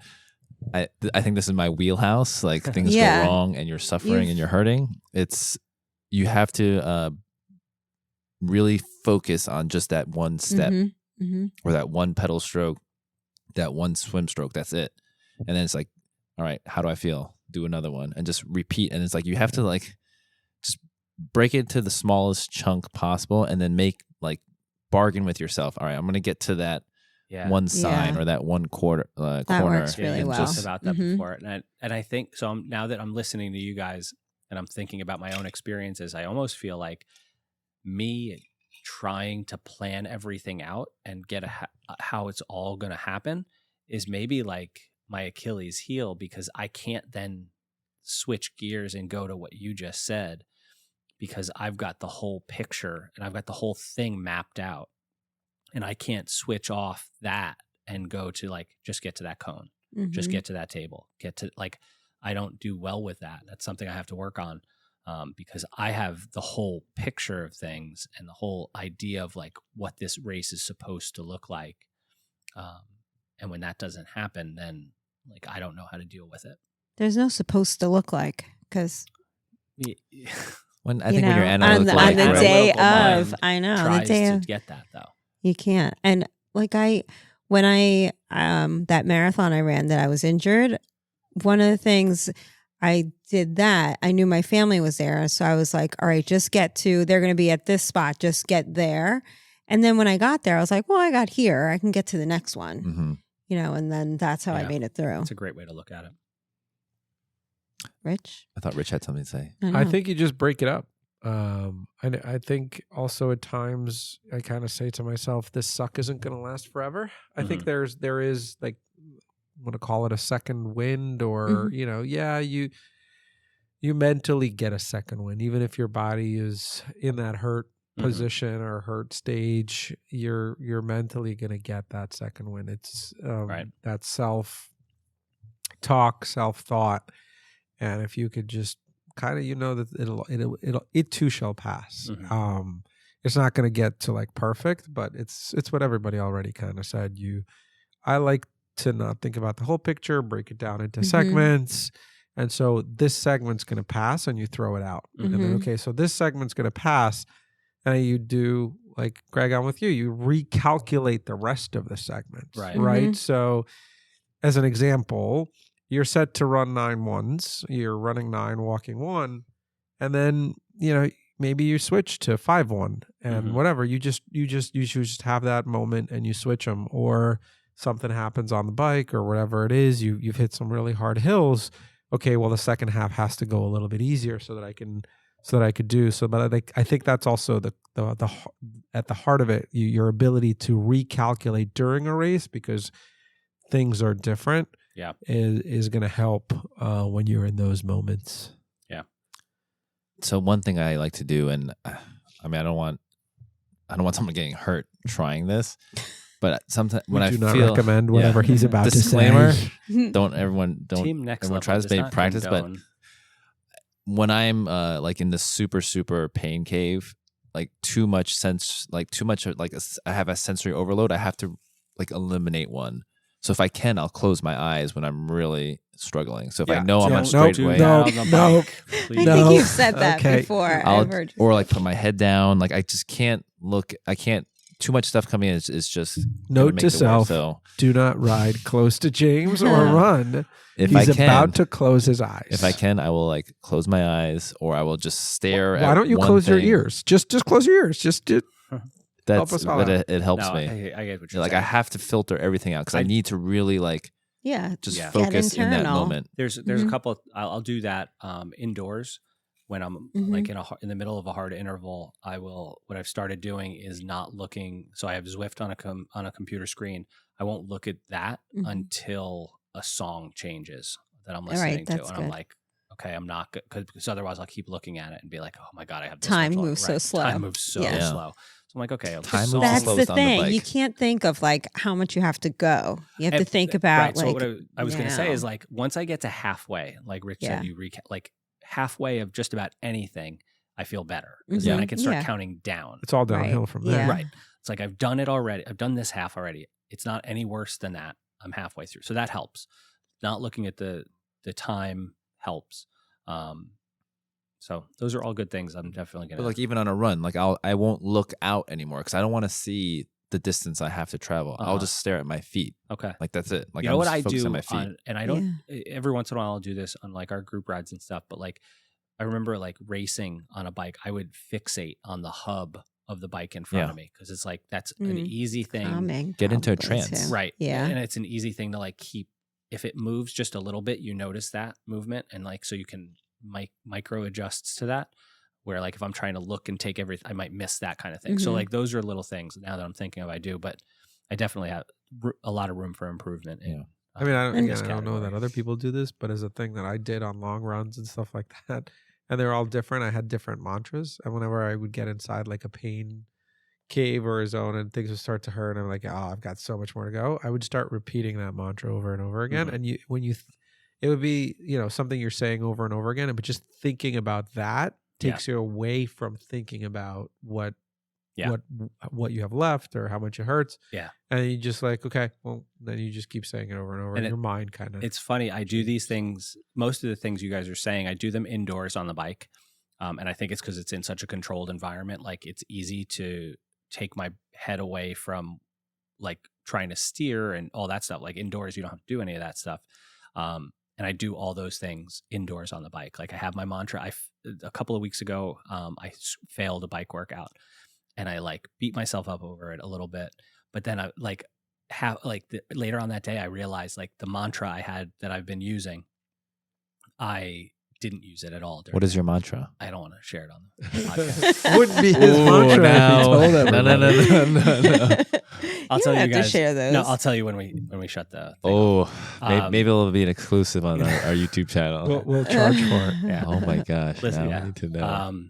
I think this is my wheelhouse. Like things Yeah. go wrong and you're suffering and you're hurting. You have to really focus on just that one step or that one pedal stroke, that one swim stroke. That's it. And then it's like, all right, how do I feel? Do another one and just repeat. And it's like, you have to like just break it to the smallest chunk possible and then make bargain with yourself. All right, I'm going to get to that one sign Yeah. or that one corner. That works really and well. Just just- about that Mhm. before, and I think so. Now that I'm listening to you guys and I'm thinking about my own experiences, I almost feel like me trying to plan everything out and get how it's all going to happen is maybe like my Achilles heel because I can't then switch gears and go to what you just said, because I've got the whole picture and I've got the whole thing mapped out, and I can't switch off that and go to like, just get to that cone, just get to that table, get to like, I don't do well with that. That's something I have to work on, because I have the whole picture of things and the whole idea of like what this race is supposed to look like. And when that doesn't happen, then like, I don't know how to deal with it. There's no supposed to look like, because When I think when you're on analytical, the like, day analytical of, mind I know, the tries day to of, get that though. you can't. And like when I that marathon I ran that I was injured, one of the things I did that, I knew my family was there. So I was like, all right, just get to, they're going to be at this spot, just get there. And then when I got there, I was like, well, I got here, I can get to the next one, and then that's how I Yeah. made it through. It's a great way to look at it. Rich? I thought Rich had something to say. I think you just break it up. I think also at times I kind of say to myself, this suck isn't going to last forever. I think there is like, I want to call it a second wind, or, you mentally get a second wind, even if your body is in that hurt position or hurt stage, you're mentally going to get that second wind. It's that self-talk, self-thought. And if you could just kind of, that it too shall pass. It's not going to get to like perfect, but it's what everybody already kind of said. I like to not think about the whole picture, break it down into segments. And so this segment's going to pass and you throw it out. And then, okay, so this segment's going to pass. And you do, like, Greg, I'm with you. You recalculate the rest of the segments. Right. So as an example, you're set to run 9 1s. You're running 9, walking 1. And then, maybe you switch to 5 1 and whatever. You just have that moment and you switch them, or something happens on the bike or whatever it is. You've hit some really hard hills. Okay, well, the second half has to go a little bit easier so that I could do so. But I think that's also the at the heart of it, your ability to recalculate during a race, because things are different. Yeah, is going to help when you're in those moments. Yeah. So one thing I like to do, and I don't want someone getting hurt trying this, but sometimes when I do feel, not recommend whatever he's about to disclaimer, say. don't everyone try this, maybe practice, but when I'm like in the super, super pain cave, like too much I have a sensory overload, I have to like eliminate one. So if I can, I'll close my eyes when I'm really struggling. So if I know I'm on straight way, No. I think you've said that before. Or like put my head down. Like I just can't look. I can't. Too much stuff coming in is just note to self: do not ride close to James or run. If he's I can, about to close his eyes. If I can, I will like close my eyes, or I will just stare. Why don't you close your ears? Just close your ears. Just help us all out. It helps me. I get what you're like saying. I have to filter everything out because I need to really like just focus in that moment. There's a couple. I'll do that indoors when I'm like in the middle of a hard interval. What I've started doing is not looking. So I have Zwift on a computer screen. I won't look at that until a song changes that I'm listening to, and good. I'm like, okay, I'm not good, because otherwise I'll keep looking at it and be like, oh my god, I have this time much moves so slow. Time moves so slow. So I'm like, okay, time moves that's slow the on thing. the You can't think of like how much you have to go. You have to think about So like. what I was going to say is like once I get to halfay, like Rich said, like halfway of just about anything, I feel better, because then I can start counting down. It's all downhill from there. Yeah. Right. It's like I've done it already. I've done this half already. It's not any worse than that. I'm halfway through, so that helps. Not looking at the time helps. So those are all good things. I'm definitely gonna. But like even on a run, like I won't look out anymore because I don't want to see the distance I have to travel. I'll just stare at my feet. Okay, like that's it. Like you know I'm what I do on my feet. and I don't. Every once in a while, I'll do this on like our group rides and stuff. But like I remember like racing on a bike, I would fixate on the hub of the bike in front of me, because it's like that's an easy thing. Calming, get into a trance, right? Yeah, and it's an easy thing to like keep. If it moves just a little bit, you notice that movement, and like so you can micro adjusts to that. Where like if I'm trying to look and take everything, I might miss that kind of thing. So like those are little things now that I'm thinking of I do, but I definitely have a lot of room for improvement in I mean, in again, this I don't know that category. other people do this, but as a thing that I did on long runs and stuff like that, and they're all different. I had different mantras, and whenever I would get inside like a pain cave or a zone and things would start to hurt, and I'm like, oh, I've got so much more to go. I would start repeating that mantra over and over again, and it would be something you're saying over and over again, but just thinking about that takes you away from thinking about what you have left or how much it hurts. Yeah. And you just like, okay, well, then you just keep saying it over and over, and your mind kind of. It's funny. I do these things. Most of the things you guys are saying, I do them indoors on the bike. And I think it's because it's in such a controlled environment. Like, it's easy to take my head away from like trying to steer and all that stuff. Like, indoors, you don't have to do any of that stuff. And I do all those things indoors on the bike. Like, I have my mantra. A couple of weeks ago, I failed a bike workout, and I like beat myself up over it a little bit. But then I later on that day, I realized like the mantra I had that I've been using, I didn't use it at all. What is your mantra? I don't want to share it on the podcast. Wouldn't be his mantra if he told everybody. No. I'll tell you have guys. to share those. No, I'll tell you when we shut the thing Oh, off. maybe it'll be an exclusive on our YouTube channel. We'll charge for it. Yeah. Oh my gosh! Listen, now we need to know.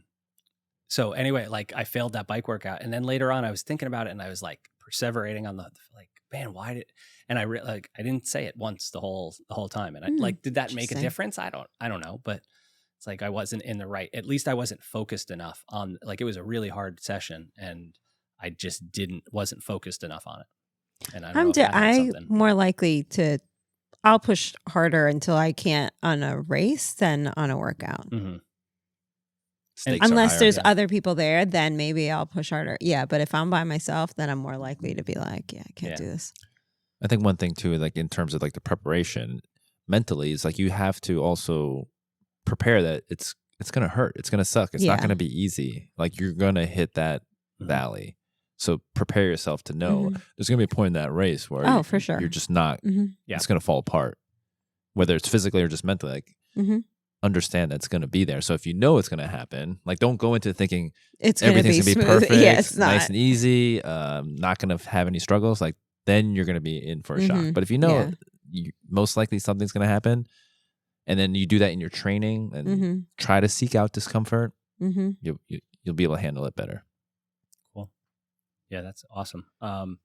So anyway, like, I failed that bike workout, and then later on, I was thinking about it, and I was like perseverating on the like, man, why did? And I didn't say it once the whole time, and I like, did that make a interesting. difference? I don't know, but it's like I wasn't in the right. At least I wasn't focused enough on. Like, it was a really hard session, and I just wasn't focused enough on it. And I don't know if that had I'm something. more likely to. I'll push harder until I can't on a race than on a workout. Mhm. Stakes are Unless higher. there's other people there, then maybe I'll push harder. Yeah, but if I'm by myself, then I'm more likely to be like, I can't do this. I think one thing too, like in terms of like the preparation mentally, is like you have to also prepare that it's gonna hurt, it's gonna suck, it's not gonna be easy. Like, you're gonna hit that valley, so prepare yourself to know there's gonna be a point in that race where for sure you're just not. Yeah. It's gonna fall apart, whether it's physically or just mentally. Like, understand that's gonna be there. So if you know it's gonna happen, like, don't go into thinking it's everything's gonna be smooth. perfect, Yeah, it's not. nice and easy, not gonna have any struggles. Like, then you're gonna be in for a shock. But if you know most likely something's gonna happen, and then you do that in your training and try to seek out discomfort, you'll be able to handle it better. Cool. Yeah, that's awesome.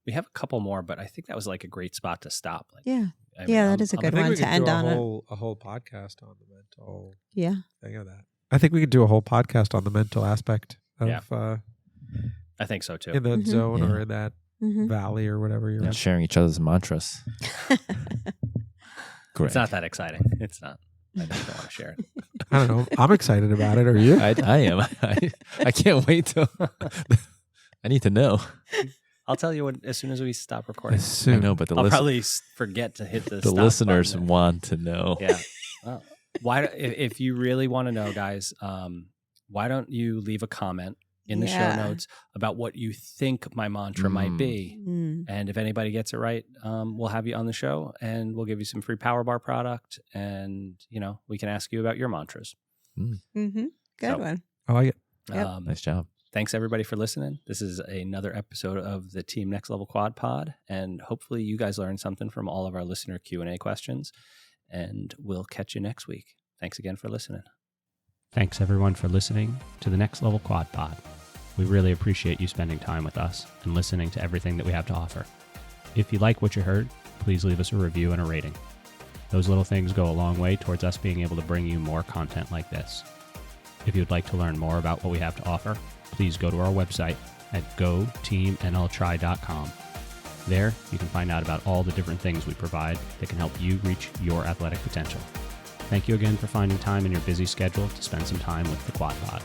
We have a couple more, but I think that was like a great spot to stop. Like, that is a good one to end on. A whole podcast on the mental thing of that. I think we could do a whole podcast on the mental aspect of I think so too. in that zone or in that valley or whatever you're And at. sharing each other's mantras. Great. It's not that exciting. It's not. I just don't want to share it. I don't know. I'm excited about it. Are you? I am. I can't wait till. I need to know. I'll tell you as soon as we stop recording. I know, but I'll probably forget to hit the the stop listeners button. want to know. Yeah. Well, if you really want to know, guys, why don't you leave a comment in the show notes about what you think my mantra might be? And if anybody gets it right, we'll have you on the show, and we'll give you some free Power Bar product, and we can ask you about your mantras. Good one. I like it. Yep. Nice job. Thanks everybody for listening. This is another episode of the Team Next Level Quad Pod, and hopefully you guys learned something from all of our listener Q&A questions, and we'll catch you next week. Thanks again for listening. Thanks everyone for listening to the Next Level Quad Pod. We really appreciate you spending time with us and listening to everything that we have to offer. If you like what you heard, please leave us a review and a rating. Those little things go a long way towards us being able to bring you more content like this. If you'd like to learn more about what we have to offer, please go to our website at goteamnltry.com. There, you can find out about all the different things we provide that can help you reach your athletic potential. Thank you again for finding time in your busy schedule to spend some time with the Quad Pod.